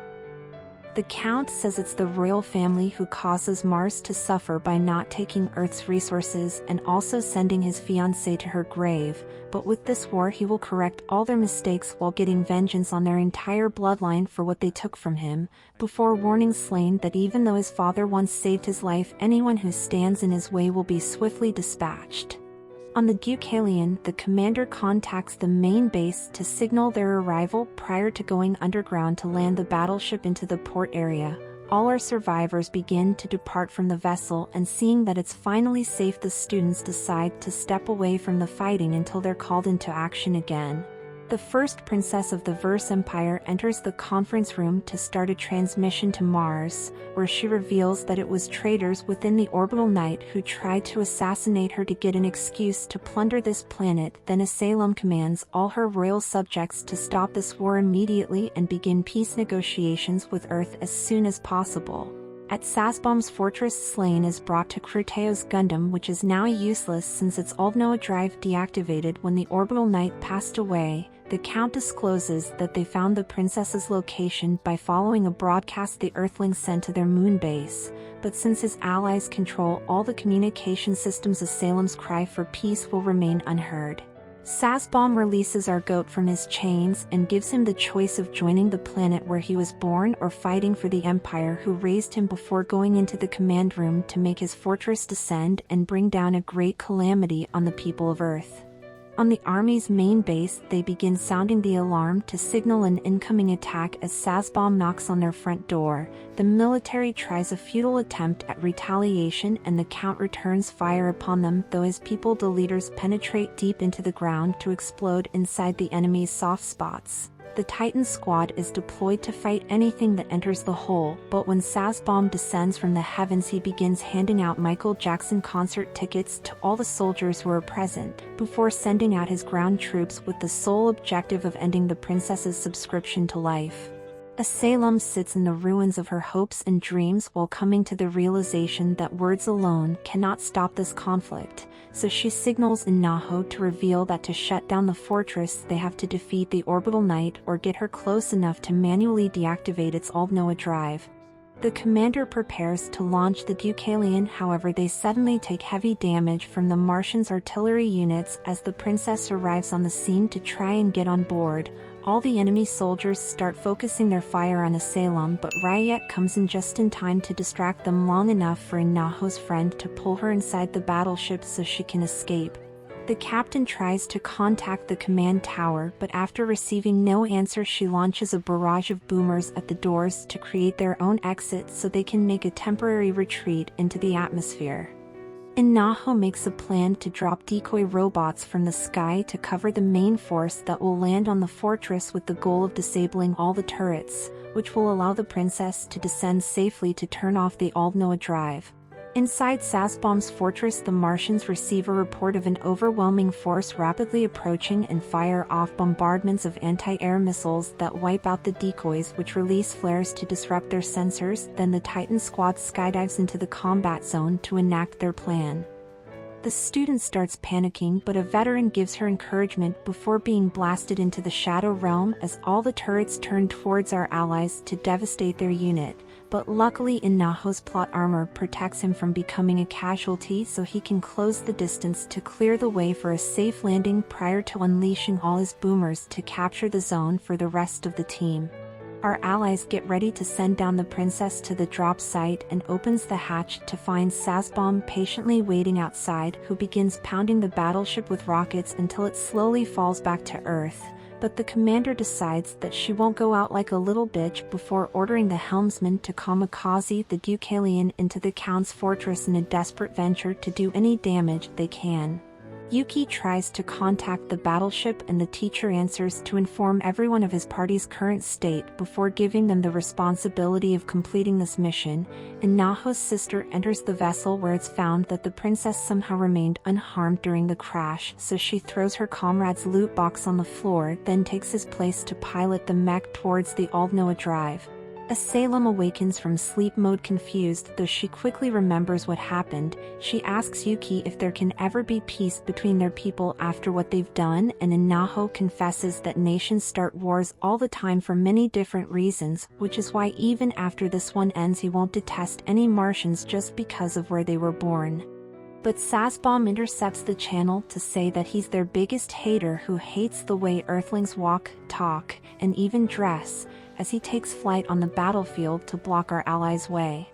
The Count says it's the royal family who causes Mars to suffer by not taking Earth's resources and also sending his fiancée to her grave, but with this war he will correct all their mistakes while getting vengeance on their entire bloodline for what they took from him, before warning Slaine that even though his father once saved his life, anyone who stands in his way will be swiftly dispatched. On the Deucalion, the commander contacts the main base to signal their arrival prior to going underground to land the battleship into the port area. All our survivors begin to depart from the vessel, and seeing that it's finally safe, the students decide to step away from the fighting until they're called into action again. The first princess of the Vers Empire enters the conference room to start a transmission to Mars, where she reveals that it was traitors within the Orbital Knight who tried to assassinate her to get an excuse to plunder this planet. Then Salem commands all her royal subjects to stop this war immediately and begin peace negotiations with Earth as soon as possible. At Sasbom's fortress, Slaine is brought to Cruteo's Gundam, which is now useless since its Aldnoah drive deactivated when the Orbital Knight passed away. The Count discloses that they found the princess's location by following a broadcast the Earthlings sent to their moon base, but since his allies control all the communication systems, Salem's cry for peace will remain unheard. Sasbom releases Argot from his chains and gives him the choice of joining the planet where he was born or fighting for the Empire who raised him, before going into the command room to make his fortress descend and bring down a great calamity on the people of Earth. On the army's main base, they begin sounding the alarm to signal an incoming attack as Sasbom knocks on their front door. The military tries a futile attempt at retaliation and the Count returns fire upon them, though his people, the leaders, penetrate deep into the ground to explode inside the enemy's soft spots. The Titan squad is deployed to fight anything that enters the hole, but when Sasbom descends from the heavens, he begins handing out Michael Jackson concert tickets to all the soldiers who are present, before sending out his ground troops with the sole objective of ending the princess's subscription to life. Salem sits in the ruins of her hopes and dreams while coming to the realization that words alone cannot stop this conflict, so she signals Inaho to reveal that to shut down the fortress they have to defeat the Orbital Knight or get her close enough to manually deactivate its Aldnoah drive. The commander prepares to launch the Deucalion, however they suddenly take heavy damage from the Martians' artillery units as the princess arrives on the scene to try and get on board. all the enemy soldiers start focusing their fire on Asylum, but Ryet comes in just in time to distract them long enough for Inaho's friend to pull her inside the battleship so she can escape. The captain tries to contact the command tower, but after receiving no answer, she launches a barrage of boomers at the doors to create their own exit so they can make a temporary retreat into the atmosphere. Inaho makes a plan to drop decoy robots from the sky to cover the main force that will land on the fortress with the goal of disabling all the turrets, which will allow the princess to descend safely to turn off the Aldnoah drive. Inside Sasbom's fortress, the Martians receive a report of an overwhelming force rapidly approaching and fire off bombardments of anti-air missiles that wipe out the decoys, which release flares to disrupt their sensors. Then the Titan squad skydives into the combat zone to enact their plan. The student starts panicking, but a veteran gives her encouragement before being blasted into the Shadow Realm as all the turrets turn towards our allies to devastate their unit. But luckily Inaho's plot armor protects him from becoming a casualty, so he can close the distance to clear the way for a safe landing prior to unleashing all his boomers to capture the zone for the rest of the team. Our allies get ready to send down the princess to the drop site and opens the hatch to find Sasbom patiently waiting outside, who begins pounding the battleship with rockets until it slowly falls back to Earth. But the commander decides that she won't go out like a little bitch before ordering the helmsman to kamikaze the Deucalion into the Count's fortress in a desperate venture to do any damage they can. Yuki tries to contact the battleship and the teacher answers to inform everyone of his party's current state before giving them the responsibility of completing this mission. Inaho's sister enters the vessel, where it's found that the princess somehow remained unharmed during the crash, so she throws her comrade's loot box on the floor, then takes his place to pilot the mech towards the Aldnoah drive. Asylum awakens from sleep mode confused, though she quickly remembers what happened. She asks Yuki if there can ever be peace between their people after what they've done, and Inaho confesses that nations start wars all the time for many different reasons, which is why even after this one ends he won't detest any Martians just because of where they were born. But Sasbom intercepts the channel to say that he's their biggest hater, who hates the way Earthlings walk, talk, and even dress, as he takes flight on the battlefield to block our allies' way.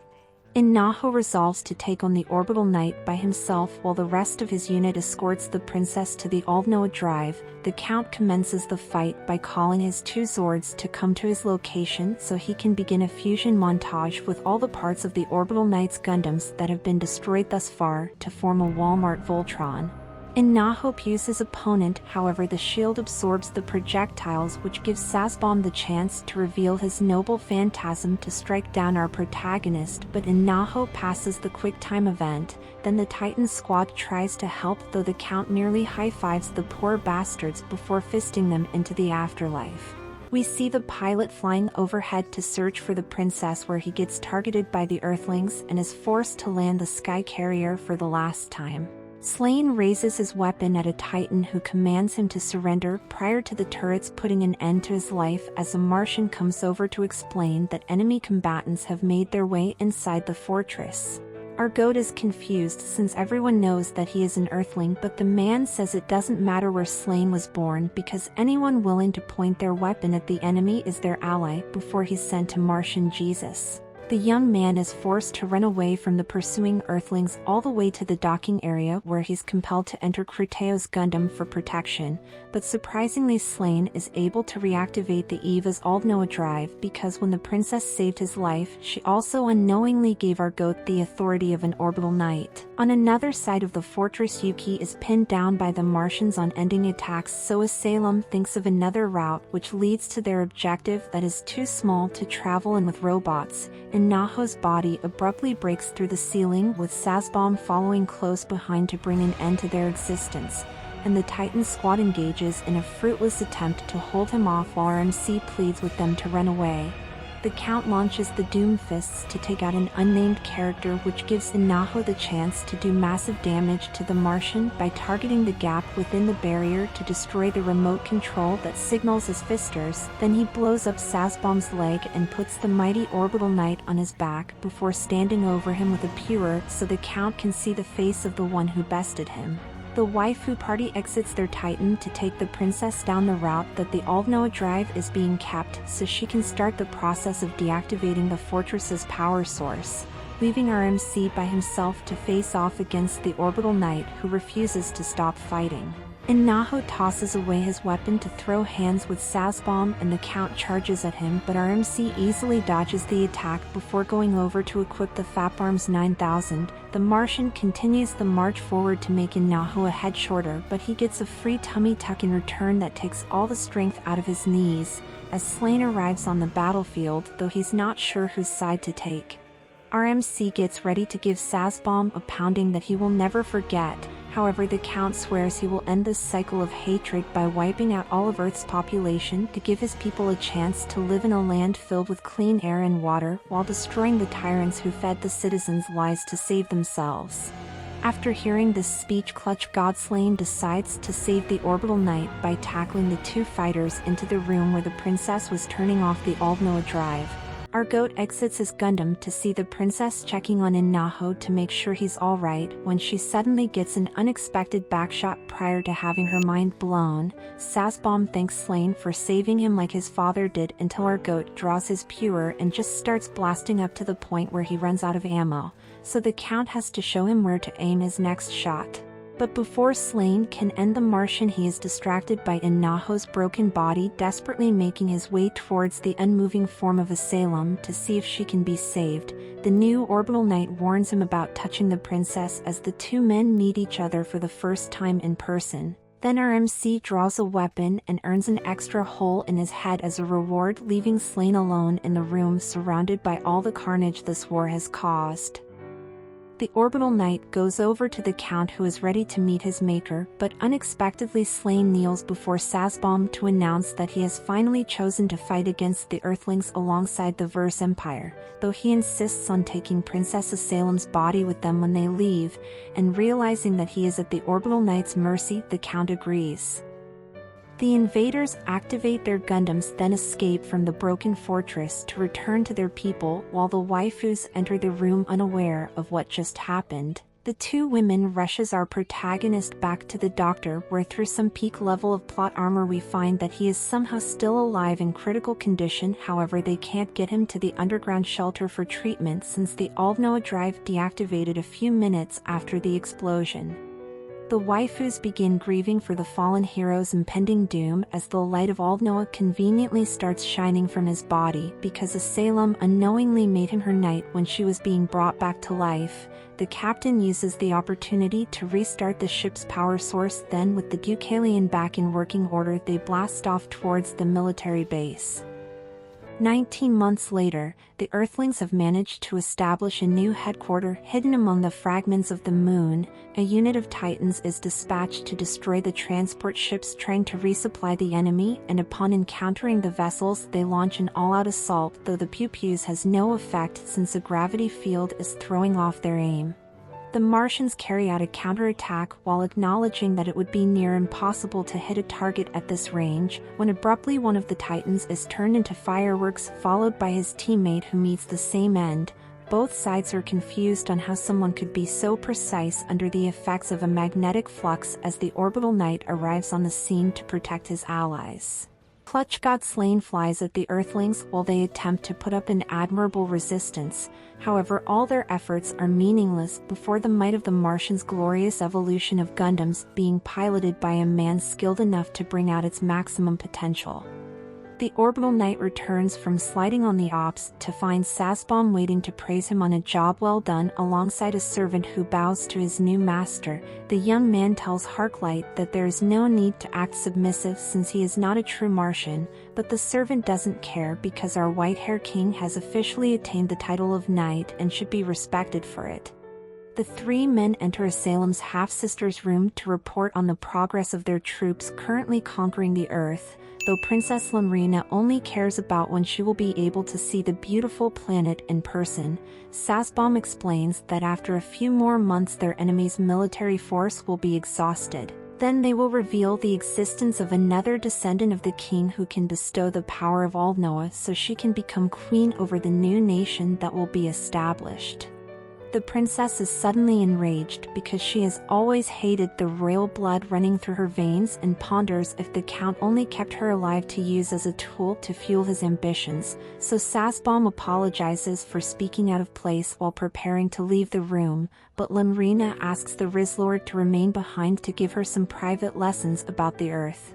Inaho resolves to take on the Orbital Knight by himself while the rest of his unit escorts the princess to the Aldnoah drive. The Count commences the fight by calling his two Zords to come to his location so he can begin a fusion montage with all the parts of the Orbital Knight's Gundams that have been destroyed thus far to form a Walmart Voltron. Inaho pews his opponent, however the shield absorbs the projectiles, which gives Sasbom the chance to reveal his noble phantasm to strike down our protagonist, but Inaho passes the quick-time event. Then the Titan squad tries to help, though the Count nearly high-fives the poor bastards before fisting them into the afterlife. We see the pilot flying overhead to search for the princess, where he gets targeted by the Earthlings and is forced to land the sky carrier for the last time. Slaine raises his weapon at a Titan, who commands him to surrender prior to the turrets putting an end to his life, as a Martian comes over to explain that enemy combatants have made their way inside the fortress. Our goat is confused since everyone knows that he is an Earthling, but the man says it doesn't matter where Slaine was born because anyone willing to point their weapon at the enemy is their ally before he's sent to Martian Jesus. The young man is forced to run away from the pursuing Earthlings all the way to the docking area, where he's compelled to enter Cruteo's Gundam for protection, but surprisingly Slaine is able to reactivate the Eva's Aldnoah drive because when the princess saved his life, she also unknowingly gave our goat the authority of an orbital knight. On another side of the fortress, Yuki is pinned down by the Martians on ending attacks, so Asylum thinks of another route which leads to their objective that is too small to travel in with robots. Inaho's body abruptly breaks through the ceiling, with Sasbom following close behind to bring an end to their existence, and the Titan squad engages in a fruitless attempt to hold him off while RMC pleads with them to run away. The Count launches the Doom Fists to take out an unnamed character, which gives Inaho the chance to do massive damage to the Martian by targeting the gap within the barrier to destroy the remote control that signals as fisters. Then he blows up Sasbom's leg and puts the mighty Orbital Knight on his back before standing over him with a Purer so the Count can see the face of the one who bested him. The waifu party exits their Titan to take the princess down the route that the Aldnoah drive is being kept so she can start the process of deactivating the fortress's power source, leaving our MC by himself to face off against the orbital knight who refuses to stop fighting. Inaho tosses away his weapon to throw hands with Sazbomb and the Count charges at him, but our MC easily dodges the attack before going over to equip the Faparms 9000. The Martian continues the march forward to make Inaho a head shorter, but he gets a free tummy tuck in return that takes all the strength out of his knees, as Slaine arrives on the battlefield, though he's not sure whose side to take. Our MC gets ready to give Sazbomb a pounding that he will never forget. However, the Count swears he will end this cycle of hatred by wiping out all of Earth's population to give his people a chance to live in a land filled with clean air and water while destroying the tyrants who fed the citizens lies to save themselves. After hearing this speech, Clutch God Slaine decides to save the orbital knight by tackling the two fighters into the room where the princess was turning off the Aldnoah drive. Our goat exits his Gundam to see the princess checking on Inaho to make sure he's alright when she suddenly gets an unexpected backshot prior to having her mind blown. Sazbomb thanks Slaine for saving him like his father did until our goat draws his Pure and just starts blasting up to the point where he runs out of ammo, so the Count has to show him where to aim his next shot. But before Slaine can end the Martian, he is distracted by Inaho's broken body desperately making his way towards the unmoving form of Asylum to see if she can be saved. The new orbital knight warns him about touching the princess as the two men meet each other for the first time in person. Then our MC draws a weapon and earns an extra hole in his head as a reward, leaving Slaine alone in the room surrounded by all the carnage this war has caused. The orbital knight goes over to the Count who is ready to meet his maker, but unexpectedly Slaine kneels before Sazbomb to announce that he has finally chosen to fight against the Earthlings alongside the Vers Empire, though he insists on taking Princess Asylum's body with them when they leave, and realizing that he is at the orbital knight's mercy, the Count agrees. The invaders activate their Gundams, then escape from the broken fortress to return to their people, while the waifus enter the room unaware of what just happened. The two women rushes our protagonist back to the doctor, where through some peak level of plot armor we find that he is somehow still alive in critical condition. However, they can't get him to the underground shelter for treatment since the Aldnoah drive deactivated a few minutes after the explosion. The waifus begin grieving for the fallen hero's impending doom as the light of Aldnoah conveniently starts shining from his body because Asylum unknowingly made him her knight when she was being brought back to life. The captain uses the opportunity to restart the ship's power source, then with the Deucalion back in working order they blast off towards the military base. 19 months later, the Earthlings have managed to establish a new headquarters hidden among the fragments of the moon. A unit of Titans is dispatched to destroy the transport ships trying to resupply the enemy, and upon encountering the vessels they launch an all-out assault, though the pew-pews has no effect since a gravity field is throwing off their aim. The Martians carry out a counterattack while acknowledging that it would be near impossible to hit a target at this range, when abruptly one of the Titans is turned into fireworks, followed by his teammate who meets the same end. Both sides are confused on how someone could be so precise under the effects of a magnetic flux as the orbital knight arrives on the scene to protect his allies. Clutch God Slaine flies at the Earthlings while they attempt to put up an admirable resistance. However, all their efforts are meaningless before the might of the Martians' glorious evolution of Gundams being piloted by a man skilled enough to bring out its maximum potential. The orbital knight returns from sliding on the ops to find Sazbomb waiting to praise him on a job well done alongside a servant who bows to his new master. The young man tells Harklight that there is no need to act submissive since he is not a true Martian, but the servant doesn't care because our white-hair king has officially attained the title of knight and should be respected for it. The three men enter Asylum's half-sister's room to report on the progress of their troops currently conquering the Earth, though Princess Lamrina only cares about when she will be able to see the beautiful planet in person. Sazbomb explains that after a few more months their enemy's military force will be exhausted. Then they will reveal the existence of another descendant of the king who can bestow the power of Aldnoah so she can become queen over the new nation that will be established. The princess is suddenly enraged because she has always hated the royal blood running through her veins and ponders if the count only kept her alive to use as a tool to fuel his ambitions, so Sasbom apologizes for speaking out of place while preparing to leave the room, but Limrina asks the Rizlord to remain behind to give her some private lessons about the earth.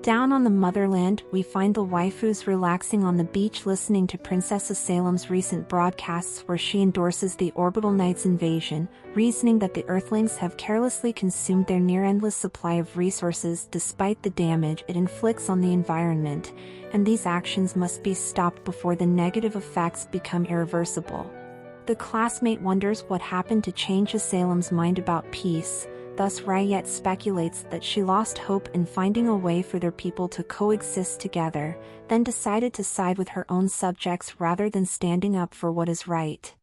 Down on the motherland, we find the waifus relaxing on the beach listening to Princess Salem's recent broadcasts where she endorses the Orbital Knight's invasion, reasoning that the Earthlings have carelessly consumed their near-endless supply of resources despite the damage it inflicts on the environment, and these actions must be stopped before the negative effects become irreversible. The classmate wonders what happened to change Salem's mind about peace. Thus Ryet speculates that she lost hope in finding a way for their people to coexist together, then decided to side with her own subjects rather than standing up for what is right.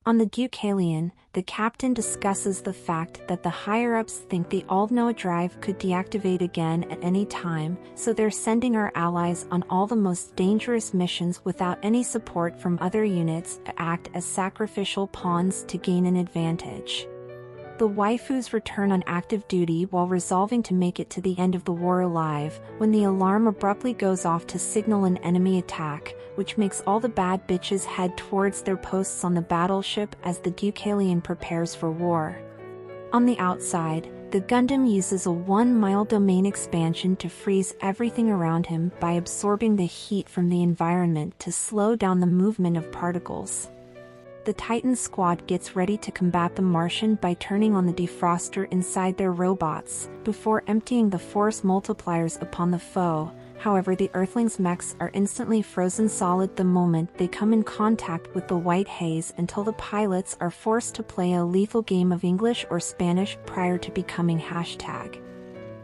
On the Deucalion, the captain discusses the fact that the higher-ups think the Aldnoa drive could deactivate again at any time, so they're sending our allies on all the most dangerous missions without any support from other units to act as sacrificial pawns to gain an advantage. The waifus return on active duty while resolving to make it to the end of the war alive, when the alarm abruptly goes off to signal an enemy attack, which makes all the bad bitches head towards their posts on the battleship as the Deucalion prepares for war. On the outside, the Gundam uses a 1-mile domain expansion to freeze everything around him by absorbing the heat from the environment to slow down the movement of particles. The Titan squad gets ready to combat the Martian by turning on the defroster inside their robots, before emptying the force multipliers upon the foe. However, the Earthlings' mechs are instantly frozen solid the moment they come in contact with the white haze until the pilots are forced to play a lethal game of English or Spanish prior to becoming #.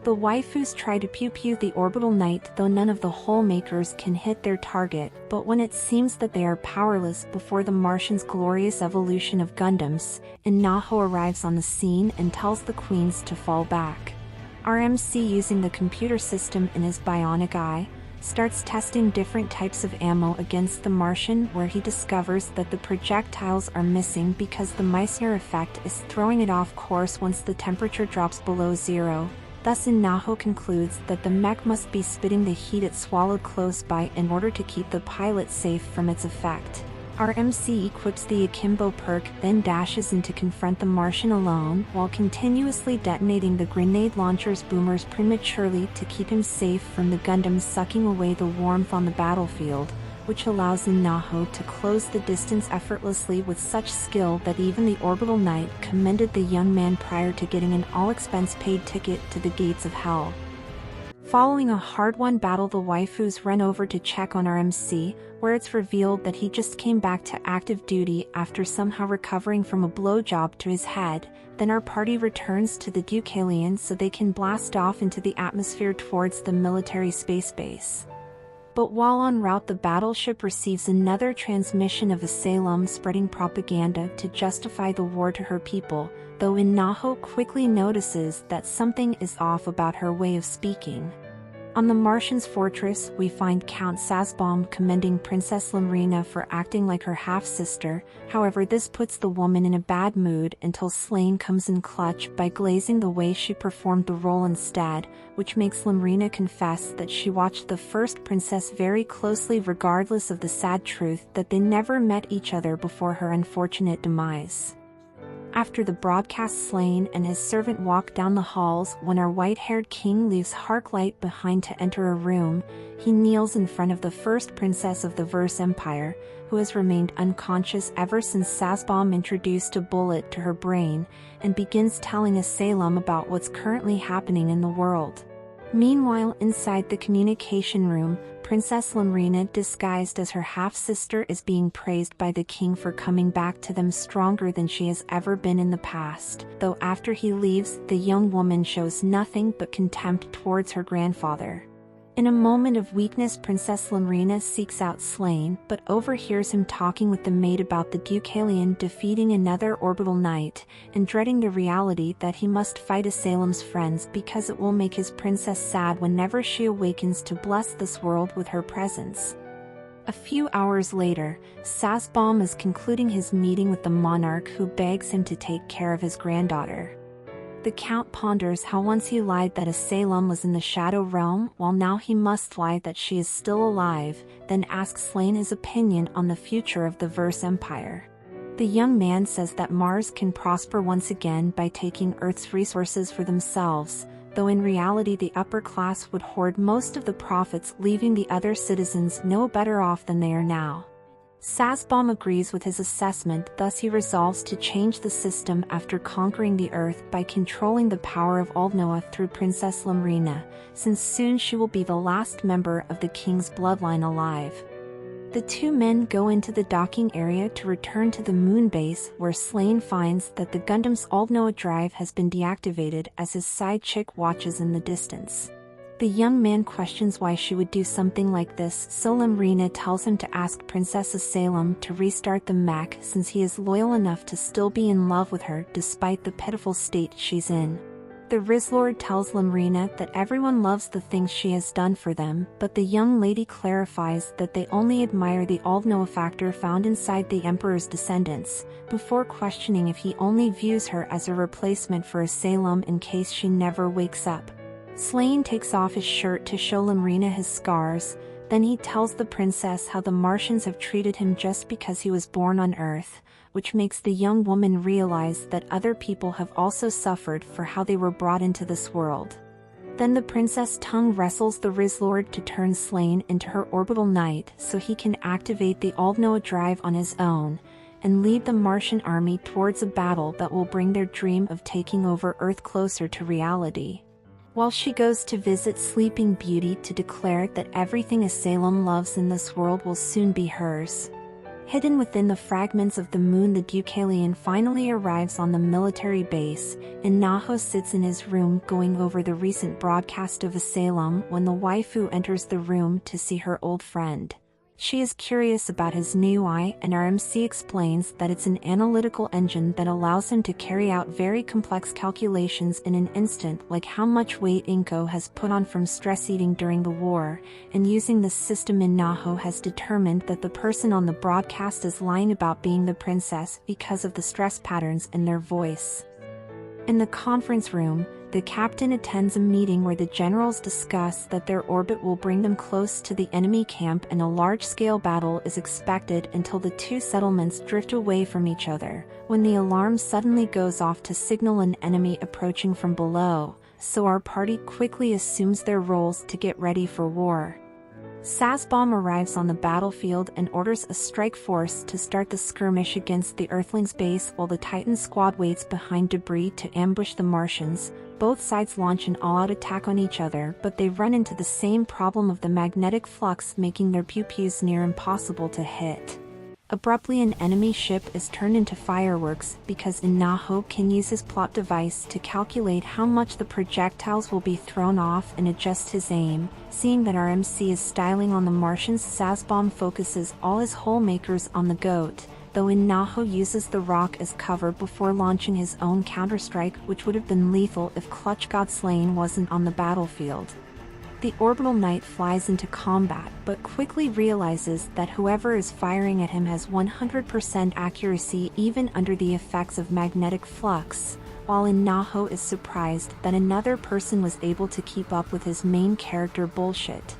The waifus try to pew-pew the Orbital Knight, though none of the hole makers can hit their target, but when it seems that they are powerless before the Martian's glorious evolution of Gundams, Inaho arrives on the scene and tells the queens to fall back. Our MC, using the computer system in his bionic eye, starts testing different types of ammo against the Martian, where he discovers that the projectiles are missing because the Meissner effect is throwing it off course once the temperature drops below zero. Thus Inaho concludes that the mech must be spitting the heat it swallowed close by in order to keep the pilot safe from its effect. Our MC equips the Akimbo perk, then dashes in to confront the Martian alone, while continuously detonating the grenade launcher's boomers prematurely to keep him safe from the Gundams sucking away the warmth on the battlefield, which allows Inaho to close the distance effortlessly with such skill that even the Orbital Knight commended the young man prior to getting an all-expense-paid ticket to the gates of hell. Following a hard-won battle, the waifus run over to check on our MC, where it's revealed that he just came back to active duty after somehow recovering from a blowjob to his head. Then our party returns to the Deucalion so they can blast off into the atmosphere towards the military space base. But while en route, the battleship receives another transmission of Salem spreading propaganda to justify the war to her people, though Inaho quickly notices that something is off about her way of speaking. On the Martian's fortress, we find Count Sasbom commending Princess Limrina for acting like her half-sister. However, this puts the woman in a bad mood until Slaine comes in clutch by glazing the way she performed the role instead, which makes Limrina confess that she watched the first princess very closely regardless of the sad truth that they never met each other before her unfortunate demise. After the broadcast, Slaine and his servant walk down the halls. When our white-haired king leaves Harklight behind to enter a room, he kneels in front of the first princess of the Vers Empire, who has remained unconscious ever since Sasbom introduced a bullet to her brain, and begins telling Salem about what's currently happening in the world. Meanwhile, inside the communication room, Princess Limrina, disguised as her half-sister, is being praised by the king for coming back to them stronger than she has ever been in the past, though after he leaves, the young woman shows nothing but contempt towards her grandfather. In a moment of weakness, Princess Limrina seeks out Slaine, but overhears him talking with the maid about the Deucalion defeating another Orbital Knight, and dreading the reality that he must fight Salem's friends because it will make his princess sad whenever she awakens to bless this world with her presence. A few hours later, Sasbaum is concluding his meeting with the monarch, who begs him to take care of his granddaughter. The Count ponders how once he lied that Salem was in the Shadow Realm, while now he must lie that she is still alive, then asks Slaine his opinion on the future of the Vers Empire. The young man says that Mars can prosper once again by taking Earth's resources for themselves, though in reality the upper class would hoard most of the profits, leaving the other citizens no better off than they are now. Sasbaum agrees with his assessment, thus he resolves to change the system after conquering the Earth by controlling the power of Aldnoah through Princess Lamrina, since soon she will be the last member of the king's bloodline alive. The two men go into the docking area to return to the moon base, where Slaine finds that the Gundam's Aldnoah drive has been deactivated as his side chick watches in the distance. The young man questions why she would do something like this, so Lamrina tells him to ask Princess Salem to restart the mech, since he is loyal enough to still be in love with her despite the pitiful state she's in. The Rizlord tells Lamrina that everyone loves the things she has done for them, but the young lady clarifies that they only admire the Aldnoah factor found inside the Emperor's descendants, before questioning if he only views her as a replacement for Salem in case she never wakes up. Slaine takes off his shirt to show Lamrina his scars, then he tells the princess how the Martians have treated him just because he was born on Earth, which makes the young woman realize that other people have also suffered for how they were brought into this world. Then the princess tongue wrestles the Rizlord to turn Slaine into her orbital knight so he can activate the Aldnoah drive on his own, and lead the Martian army towards a battle that will bring their dream of taking over Earth closer to reality. While she goes to visit Sleeping Beauty to declare that everything Salem loves in this world will soon be hers. Hidden within the fragments of the moon, the Deucalion finally arrives on the military base, and Inaho sits in his room going over the recent broadcast of Salem when the waifu enters the room to see her old friend. She is curious about his new eye, and RMC explains that it's an analytical engine that allows him to carry out very complex calculations in an instant, like how much weight Inko has put on from stress eating during the war, and using this system Inaho has determined that the person on the broadcast is lying about being the princess because of the stress patterns in their voice. In the conference room, the captain attends a meeting where the generals discuss that their orbit will bring them close to the enemy camp and a large-scale battle is expected until the two settlements drift away from each other, when the alarm suddenly goes off to signal an enemy approaching from below, so our party quickly assumes their roles to get ready for war. Sasbaum arrives on the battlefield and orders a strike force to start the skirmish against the Earthlings' base while the Titan squad waits behind debris to ambush the Martians. Both sides launch an all-out attack on each other, but they run into the same problem of the magnetic flux, making their pew-pews near impossible to hit. Abruptly, an enemy ship is turned into fireworks because Inaho can use his plot device to calculate how much the projectiles will be thrown off and adjust his aim. Seeing that RMC is styling on the Martians, Sasbaum focuses all his hole makers on the goat, though Inaho uses the rock as cover before launching his own counterstrike, which would have been lethal if Clutch God Slaine wasn't on the battlefield. The orbital knight flies into combat, but quickly realizes that whoever is firing at him has 100% accuracy even under the effects of magnetic flux, while Inaho is surprised that another person was able to keep up with his main character bullshit.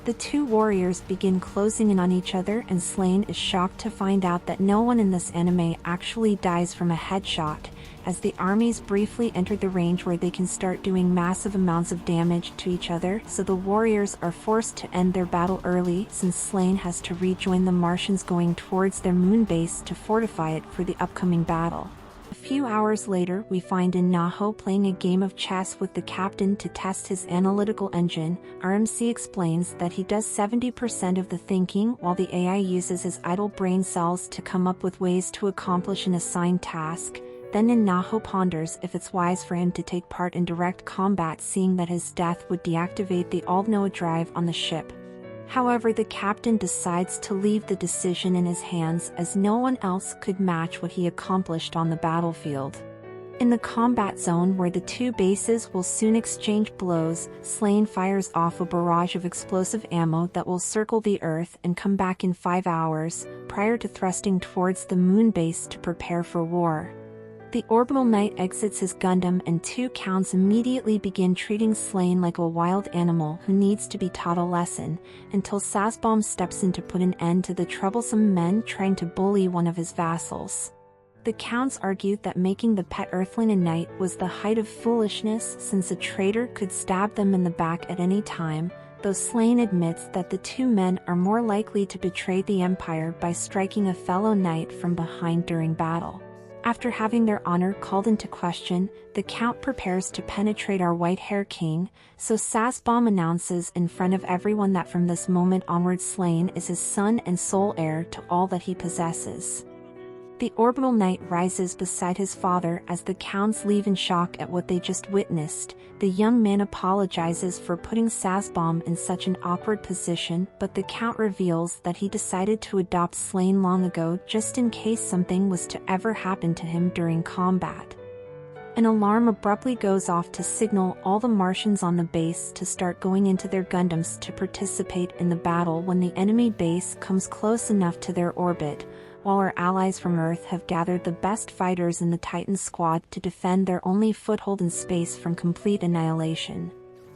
The two warriors begin closing in on each other, and Slaine is shocked to find out that no one in this anime actually dies from a headshot, as the armies briefly enter the range where they can start doing massive amounts of damage to each other, so the warriors are forced to end their battle early since Slaine has to rejoin the Martians going towards their moon base to fortify it for the upcoming battle. A few hours later, we find Inaho playing a game of chess with the captain to test his analytical engine. RMC explains that he does 70% of the thinking, while the AI uses his idle brain cells to come up with ways to accomplish an assigned task. Then Inaho ponders if it's wise for him to take part in direct combat, seeing that his death would deactivate the Aldnoah drive on the ship. However, the captain decides to leave the decision in his hands, as no one else could match what he accomplished on the battlefield. In the combat zone where the two bases will soon exchange blows, Slaine fires off a barrage of explosive ammo that will circle the Earth and come back in 5 hours, prior to thrusting towards the moon base to prepare for war. The orbital knight exits his Gundam and two counts immediately begin treating Slaine like a wild animal who needs to be taught a lesson, until Sazbom steps in to put an end to the troublesome men trying to bully one of his vassals. The counts argued that making the pet Earthling a knight was the height of foolishness since a traitor could stab them in the back at any time, though Slaine admits that the two men are more likely to betray the Empire by striking a fellow knight from behind during battle. After having their honor called into question, the Count prepares to penetrate our white-haired king, so Sazbom announces in front of everyone that from this moment onward Slaine is his son and sole heir to all that he possesses. The orbital knight rises beside his father as the counts leave in shock at what they just witnessed. The young man apologizes for putting Sazbom in such an awkward position, but the count reveals that he decided to adopt Slaine long ago just in case something was to ever happen to him during combat. An alarm abruptly goes off to signal all the Martians on the base to start going into their Gundams to participate in the battle when the enemy base comes close enough to their orbit, while our allies from Earth have gathered the best fighters in the Titan squad to defend their only foothold in space from complete annihilation.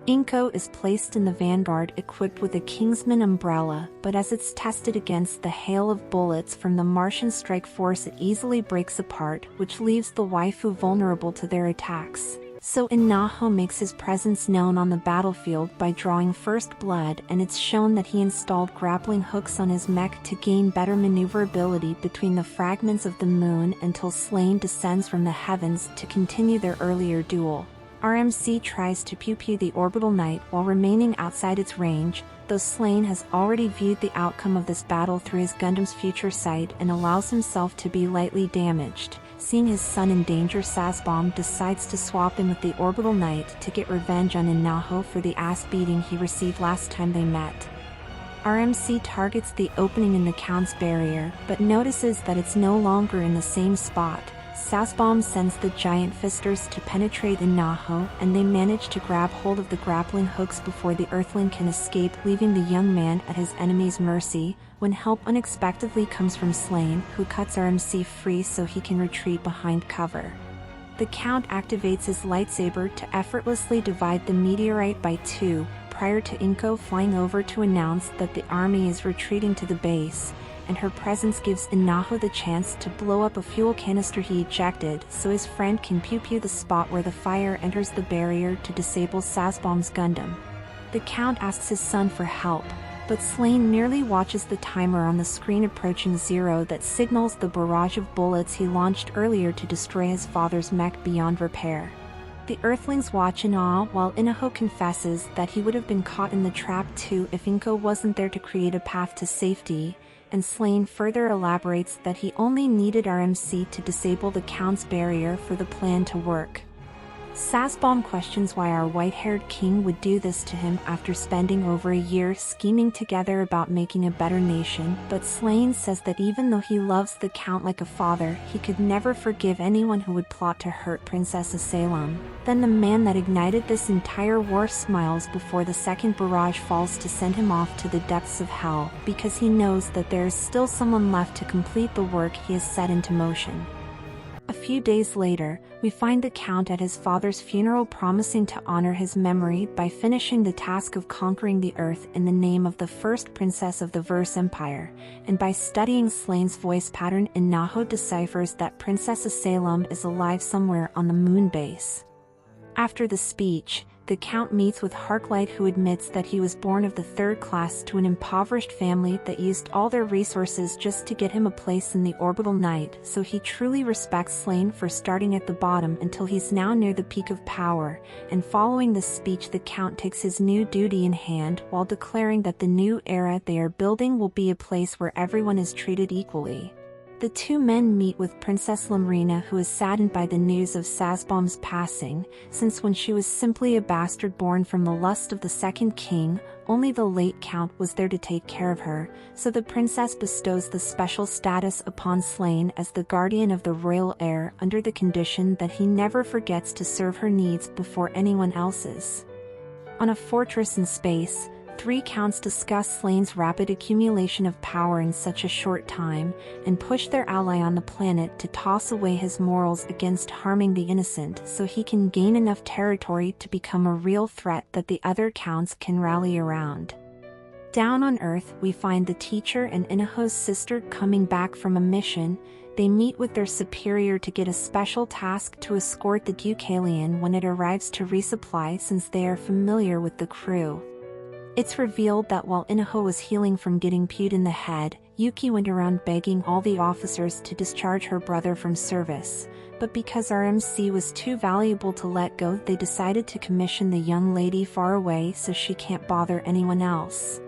Inko is placed in the vanguard equipped with a Kingsman umbrella, but as it's tested against the hail of bullets from the Martian strike force it easily breaks apart, which leaves the waifu vulnerable to their attacks. So Inaho makes his presence known on the battlefield by drawing first blood, and it's shown that he installed grappling hooks on his mech to gain better maneuverability between the fragments of the moon until Slaine descends from the heavens to continue their earlier duel. RMC tries to pew-pew the orbital knight while remaining outside its range, though Slaine has already viewed the outcome of this battle through his Gundam's future sight and allows himself to be lightly damaged. Seeing his son in danger, Sazbom decides to swap in with the orbital knight to get revenge on Inaho for the ass beating he received last time they met. RMC targets the opening in the Count's barrier, but notices that it's no longer in the same spot. Sazbom sends the giant fisters to penetrate Inaho, and they manage to grab hold of the grappling hooks before the Earthling can escape, leaving the young man at his enemy's mercy, when help unexpectedly comes from Slaine, who cuts RMC free so he can retreat behind cover. The Count activates his lightsaber to effortlessly divide the meteorite by 2, prior to Inko flying over to announce that the army is retreating to the base, and her presence gives Inaho the chance to blow up a fuel canister he ejected so his friend can pew-pew the spot where the fire enters the barrier to disable Sazbom's Gundam. The Count asks his son for help, but Slaine merely watches the timer on the screen approaching 0 that signals the barrage of bullets he launched earlier to destroy his father's mech beyond repair. The Earthlings watch in awe while Inaho confesses that he would have been caught in the trap too if Inko wasn't there to create a path to safety, and Slaine further elaborates that he only needed RMC to disable the Count's barrier for the plan to work. Sazbom questions why our white-haired king would do this to him after spending over a year scheming together about making a better nation, but Slaine says that even though he loves the Count like a father, he could never forgive anyone who would plot to hurt Princess Salem. Then the man that ignited this entire war smiles before the second barrage falls to send him off to the depths of hell, because he knows that there is still someone left to complete the work he has set into motion. A few days later, we find the Count at his father's funeral promising to honor his memory by finishing the task of conquering the Earth in the name of the first princess of the Vers Empire, and by studying Slaine's voice pattern Inaho deciphers that Princess Salem is alive somewhere on the moon base. After the speech, the Count meets with Harklight, who admits that he was born of the third class to an impoverished family that used all their resources just to get him a place in the orbital knight, so he truly respects Slaine for starting at the bottom until he's now near the peak of power, and following this speech the Count takes his new duty in hand while declaring that the new era they are building will be a place where everyone is treated equally. The two men meet with Princess Lamrina, who is saddened by the news of Sazbom's passing, since when she was simply a bastard born from the lust of the second king, only the late count was there to take care of her, so the princess bestows the special status upon Slaine as the guardian of the royal heir under the condition that he never forgets to serve her needs before anyone else's. On a fortress in space, three counts discuss Slaine's rapid accumulation of power in such a short time, and push their ally on the planet to toss away his morals against harming the innocent so he can gain enough territory to become a real threat that the other counts can rally around. Down on Earth, we find the teacher and Inaho's sister coming back from a mission. They meet with their superior to get a special task to escort the Deucalion when it arrives to resupply, since they are familiar with the crew. It's revealed that while Inaho was healing from getting pewed in the head, Yuki went around begging all the officers to discharge her brother from service, but because our MC was too valuable to let go, they decided to commission the young lady far away so she can't bother anyone else.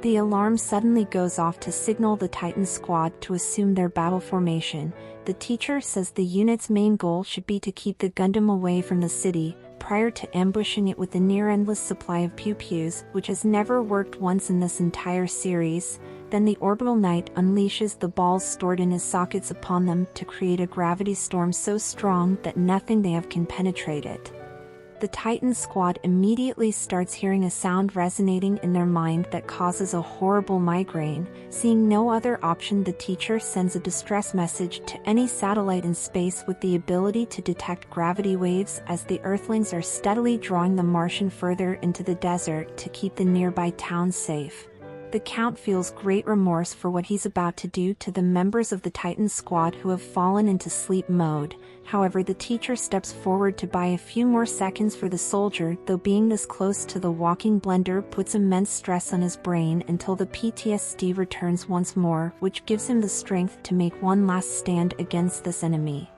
The alarm suddenly goes off to signal the Titan squad to assume their battle formation. The teacher says the unit's main goal should be to keep the Gundam away from the city, prior to ambushing it with a near-endless supply of pew-pews, which has never worked once in this entire series. Then the orbital knight unleashes the balls stored in his sockets upon them to create a gravity storm so strong that nothing they have can penetrate it. The Titan squad immediately starts hearing a sound resonating in their mind that causes a horrible migraine. Seeing no other option, the teacher sends a distress message to any satellite in space with the ability to detect gravity waves, as the Earthlings are steadily drawing the Martian further into the desert to keep the nearby towns safe. The Count feels great remorse for what he's about to do to the members of the Titan squad who have fallen into sleep mode. However, the teacher steps forward to buy a few more seconds for the soldier, though being this close to the walking blender puts immense stress on his brain until the PTSD returns once more, which gives him the strength to make one last stand against this enemy.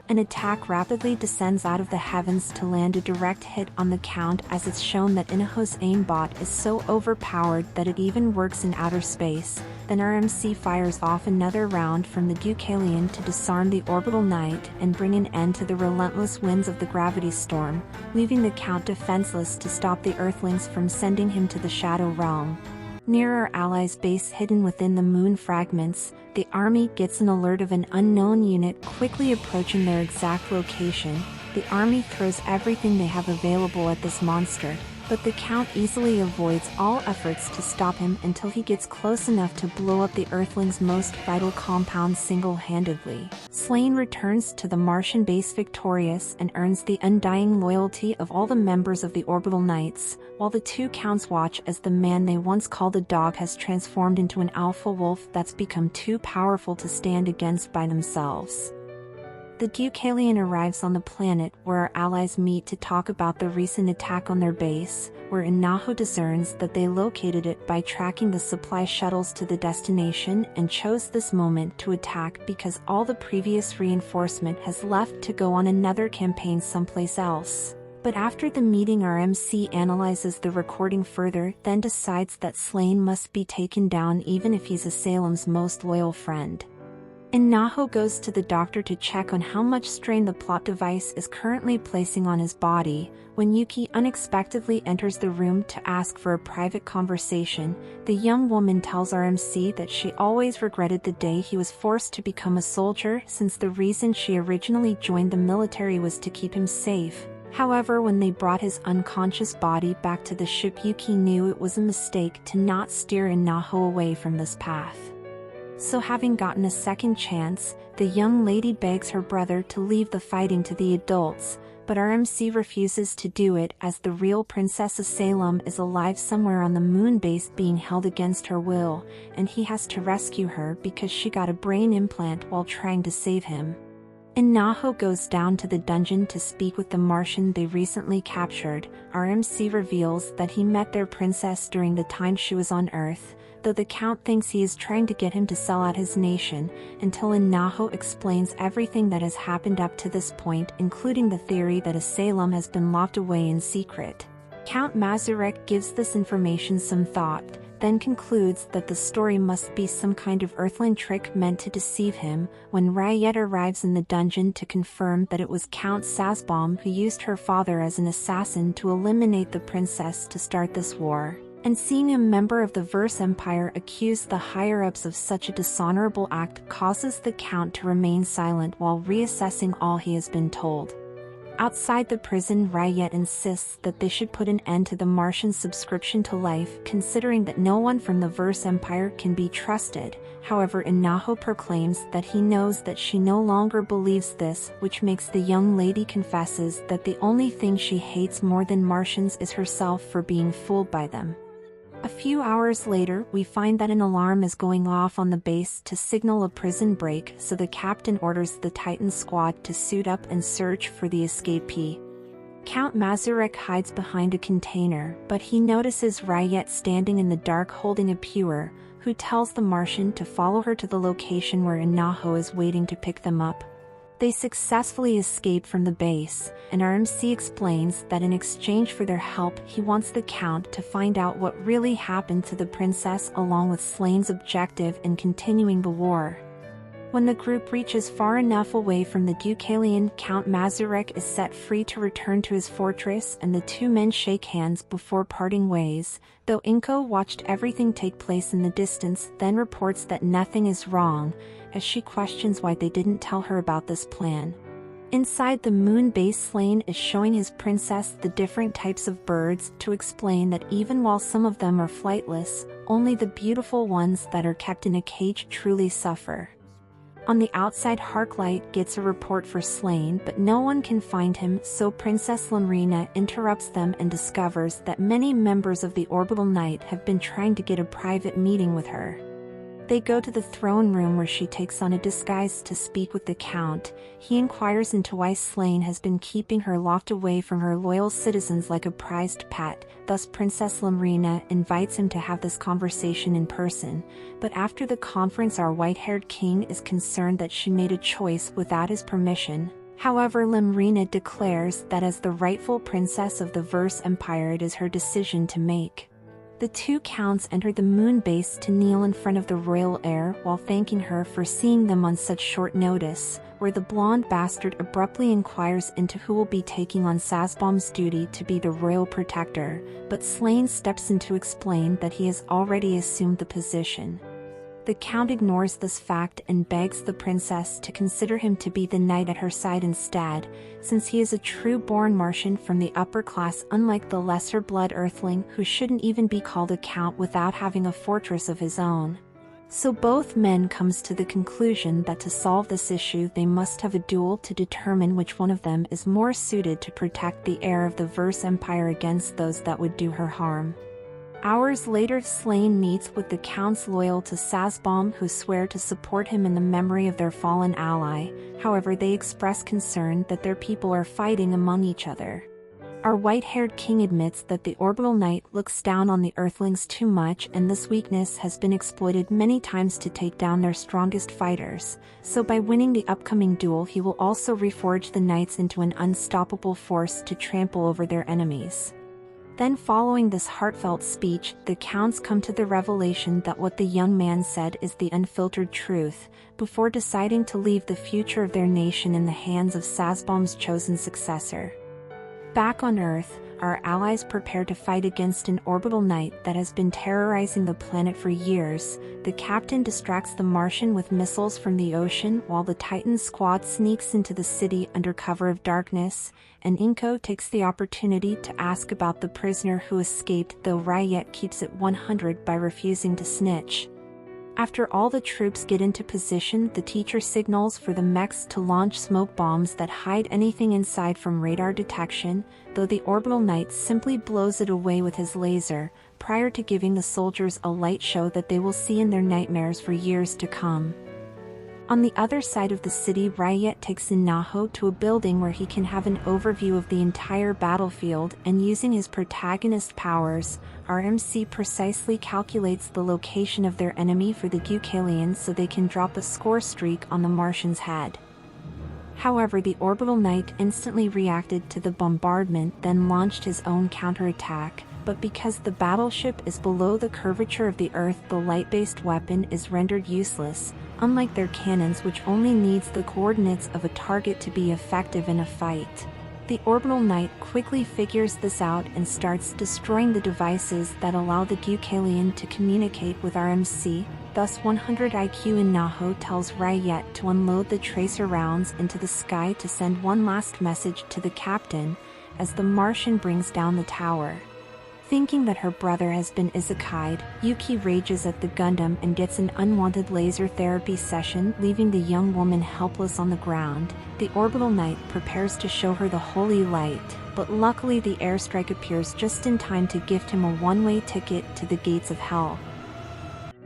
An attack rapidly descends out of the heavens to land a direct hit on the Count, as it's shown that Inaho's aimbot is so overpowered that it even works in outer space. Then RMC fires off another round from the Deucalion to disarm the orbital knight and bring an end to the relentless winds of the gravity storm, leaving the Count defenseless to stop the Earthlings from sending him to the Shadow Realm. Near our allies' base hidden within the moon fragments, the army gets an alert of an unknown unit quickly approaching their exact location. The army throws everything they have available at this monster, but the Count easily avoids all efforts to stop him until he gets close enough to blow up the Earthlings' most vital compound single-handedly. Slaine returns to the Martian base victorious and earns the undying loyalty of all the members of the Orbital Knights, while the two Counts watch as the man they once called a dog has transformed into an alpha wolf that's become too powerful to stand against by themselves. The Deucalion arrives on the planet where our allies meet to talk about the recent attack on their base, where Inaho discerns that they located it by tracking the supply shuttles to the destination and chose this moment to attack because all the previous reinforcement has left to go on another campaign someplace else. But after the meeting, our MC analyzes the recording further, then decides that Slaine must be taken down even if he's Salem's most loyal friend. Inaho goes to the doctor to check on how much strain the plot device is currently placing on his body. When Yuki unexpectedly enters the room to ask for a private conversation, the young woman tells RMC that she always regretted the day he was forced to become a soldier, since the reason she originally joined the military was to keep him safe. However, when they brought his unconscious body back to the ship, Yuki knew it was a mistake to not steer Inaho away from this path. So having gotten a second chance, the young lady begs her brother to leave the fighting to the adults, but RMC refuses to do it as the real Princess of Salem is alive somewhere on the moon base being held against her will, and he has to rescue her because she got a brain implant while trying to save him. Inaho goes down to the dungeon to speak with the Martian they recently captured. RMC reveals that he met their princess during the time she was on Earth, though the Count thinks he is trying to get him to sell out his nation, until Inaho explains everything that has happened up to this point, including the theory that Salem has been locked away in secret. Count Mazurek gives this information some thought, then concludes that the story must be some kind of earthling trick meant to deceive him, when Riot arrives in the dungeon to confirm that it was Count Sazbom who used her father as an assassin to eliminate the princess to start this war. And seeing a member of the Vers Empire accuse the higher-ups of such a dishonorable act causes the Count to remain silent while reassessing all he has been told. Outside the prison, Riot insists that they should put an end to the Martian subscription to life, considering that no one from the Vers Empire can be trusted. However, Inaho proclaims that he knows that she no longer believes this, which makes the young lady confesses that the only thing she hates more than Martians is herself for being fooled by them. A few hours later, we find that an alarm is going off on the base to signal a prison break, so the captain orders the Titan squad to suit up and search for the escapee. Count Mazurek hides behind a container, but he notices Riot standing in the dark holding a Pure, who tells the Martian to follow her to the location where Inaho is waiting to pick them up. They successfully escape from the base, and our MC explains that in exchange for their help he wants the Count to find out what really happened to the princess along with Slaine's objective in continuing the war. When the group reaches far enough away from the Deucalion, Count Mazurek is set free to return to his fortress and the two men shake hands before parting ways, though Inko watched everything take place in the distance, then reports that nothing is wrong, as she questions why they didn't tell her about this plan. Inside the moon base, Slaine is showing his princess the different types of birds to explain that even while some of them are flightless, only the beautiful ones that are kept in a cage truly suffer. On the outside, Harklight gets a report for Slaine, but no one can find him, so Princess Lamrina interrupts them and discovers that many members of the Orbital Knight have been trying to get a private meeting with her. They go to the throne room where she takes on a disguise to speak with the Count. He inquires into why Slaine has been keeping her locked away from her loyal citizens like a prized pet, thus Princess Lamrina invites him to have this conversation in person, but after the conference our white-haired king is concerned that she made a choice without his permission. However, Lamrina declares that as the rightful princess of the Vers Empire it is her decision to make. The two counts enter the moon base to kneel in front of the royal heir while thanking her for seeing them on such short notice, where the blonde bastard abruptly inquires into who will be taking on Sazbom's duty to be the royal protector, but Slaine steps in to explain that he has already assumed the position. The Count ignores this fact and begs the princess to consider him to be the knight at her side instead, since he is a true-born Martian from the upper class, unlike the lesser-blood earthling who shouldn't even be called a count without having a fortress of his own. So both men comes to the conclusion that to solve this issue they must have a duel to determine which one of them is more suited to protect the heir of the Vers Empire against those that would do her harm. Hours later, Slaine meets with the counts loyal to Sazbom who swear to support him in the memory of their fallen ally. However, they express concern that their people are fighting among each other. Our white-haired king admits that the Orbital Knight looks down on the Earthlings too much, and this weakness has been exploited many times to take down their strongest fighters, so by winning the upcoming duel he will also reforge the Knights into an unstoppable force to trample over their enemies. Then following this heartfelt speech, the counts come to the revelation that what the young man said is the unfiltered truth, before deciding to leave the future of their nation in the hands of Sazbom's chosen successor. Back on Earth, our allies prepare to fight against an orbital knight that has been terrorizing the planet for years. The captain distracts the Martian with missiles from the ocean while the Titan squad sneaks into the city under cover of darkness, and Inko takes the opportunity to ask about the prisoner who escaped, though Riot keeps it 100 by refusing to snitch. After all the troops get into position, the teacher signals for the mechs to launch smoke bombs that hide anything inside from radar detection, though the orbital knight simply blows it away with his laser, prior to giving the soldiers a light show that they will see in their nightmares for years to come. On the other side of the city, Riot takes Inaho to a building where he can have an overview of the entire battlefield, and using his protagonist powers, our MC precisely calculates the location of their enemy for the Deucalions so they can drop a score streak on the Martian's head. However, the Orbital Knight instantly reacted to the bombardment, then launched his own counterattack, but because the battleship is below the curvature of the Earth, the light-based weapon is rendered useless, unlike their cannons which only needs the coordinates of a target to be effective in a fight. The Orbital Knight quickly figures this out and starts destroying the devices that allow the Deucalion to communicate with our MC. Thus 100 IQ Inaho tells Ryet to unload the tracer rounds into the sky to send one last message to the captain, as the Martian brings down the tower. Thinking that her brother has been isekai'd, Yuki rages at the Gundam and gets an unwanted laser therapy session, leaving the young woman helpless on the ground. The Orbital Knight prepares to show her the holy light, but luckily the airstrike appears just in time to gift him a one-way ticket to the gates of hell.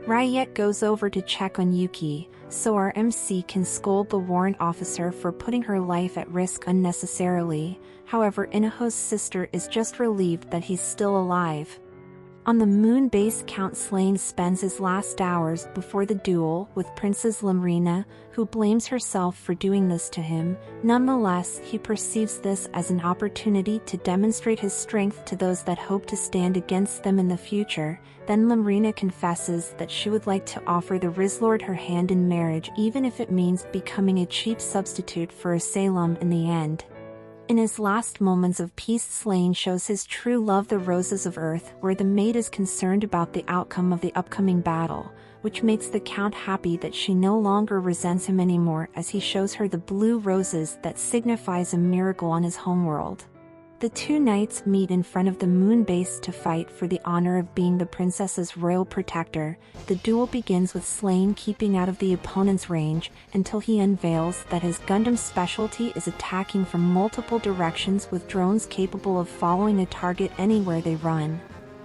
Ryet goes over to check on Yuki, so our MC can scold the warrant officer for putting her life at risk unnecessarily. However, Inaho's sister is just relieved that he's still alive. On the moon base, Count Slaine spends his last hours before the duel with Princess Lamrina, who blames herself for doing this to him. Nonetheless, he perceives this as an opportunity to demonstrate his strength to those that hope to stand against them in the future. Then Lamrina confesses that she would like to offer the Rizlord her hand in marriage, even if it means becoming a cheap substitute for a Salem in the end. In his last moments of peace, Slaine shows his true love, the Roses of Earth, where the maid is concerned about the outcome of the upcoming battle, which makes the Count happy that she no longer resents him anymore, as he shows her the blue roses that signifies a miracle on his homeworld. The two knights meet in front of the moon base to fight for the honor of being the princess's royal protector. The duel begins with Slaine keeping out of the opponent's range until he unveils that his Gundam's specialty is attacking from multiple directions with drones capable of following a target anywhere they run.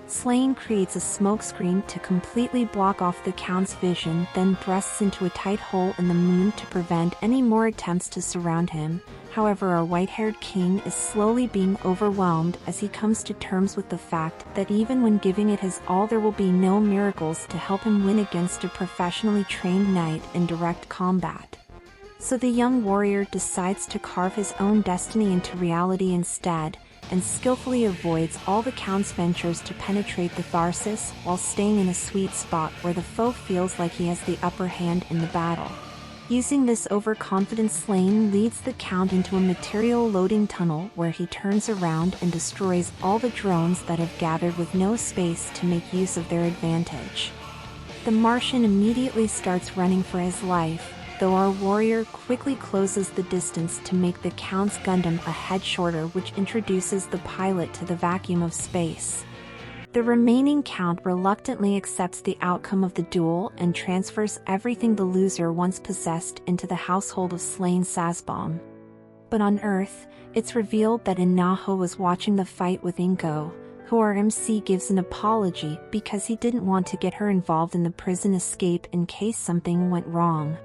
Slaine creates a smokescreen to completely block off the Count's vision, then thrusts into a tight hole in the moon to prevent any more attempts to surround him. However, our white-haired king is slowly being overwhelmed as he comes to terms with the fact that even when giving it his all, there will be no miracles to help him win against a professionally trained knight in direct combat. So the young warrior decides to carve his own destiny into reality instead, and skillfully avoids all the Count's ventures to penetrate the Tharsis, while staying in a sweet spot where the foe feels like he has the upper hand in the battle. Using this overconfident, Slaine leads the Count into a material loading tunnel where he turns around and destroys all the drones that have gathered with no space to make use of their advantage. The Martian immediately starts running for his life, though our warrior quickly closes the distance to make the Count's Gundam a head shorter, which introduces the pilot to the vacuum of space. The remaining Count reluctantly accepts the outcome of the duel and transfers everything the loser once possessed into the household of Slaine Sazbom. But on Earth, it's revealed that Inaho was watching the fight with Inko, who our MC gives an apology because he didn't want to get her involved in the prison escape in case something went wrong.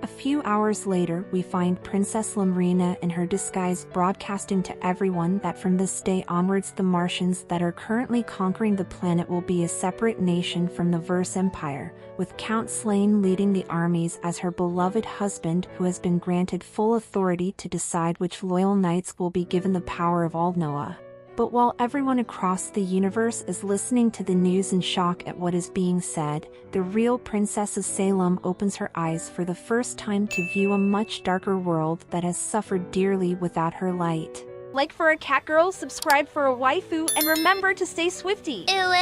A few hours later, we find Princess Lamrina in her disguise broadcasting to everyone that from this day onwards the Martians that are currently conquering the planet will be a separate nation from the Vers Empire, with Count Slaine leading the armies as her beloved husband, who has been granted full authority to decide which loyal knights will be given the power of Aldnoah. But while everyone across the universe is listening to the news in shock at what is being said, the real Princess of Salem opens her eyes for the first time to view a much darker world that has suffered dearly without her light. Like for a cat girl, subscribe for a waifu, and remember to stay swifty. Ooh.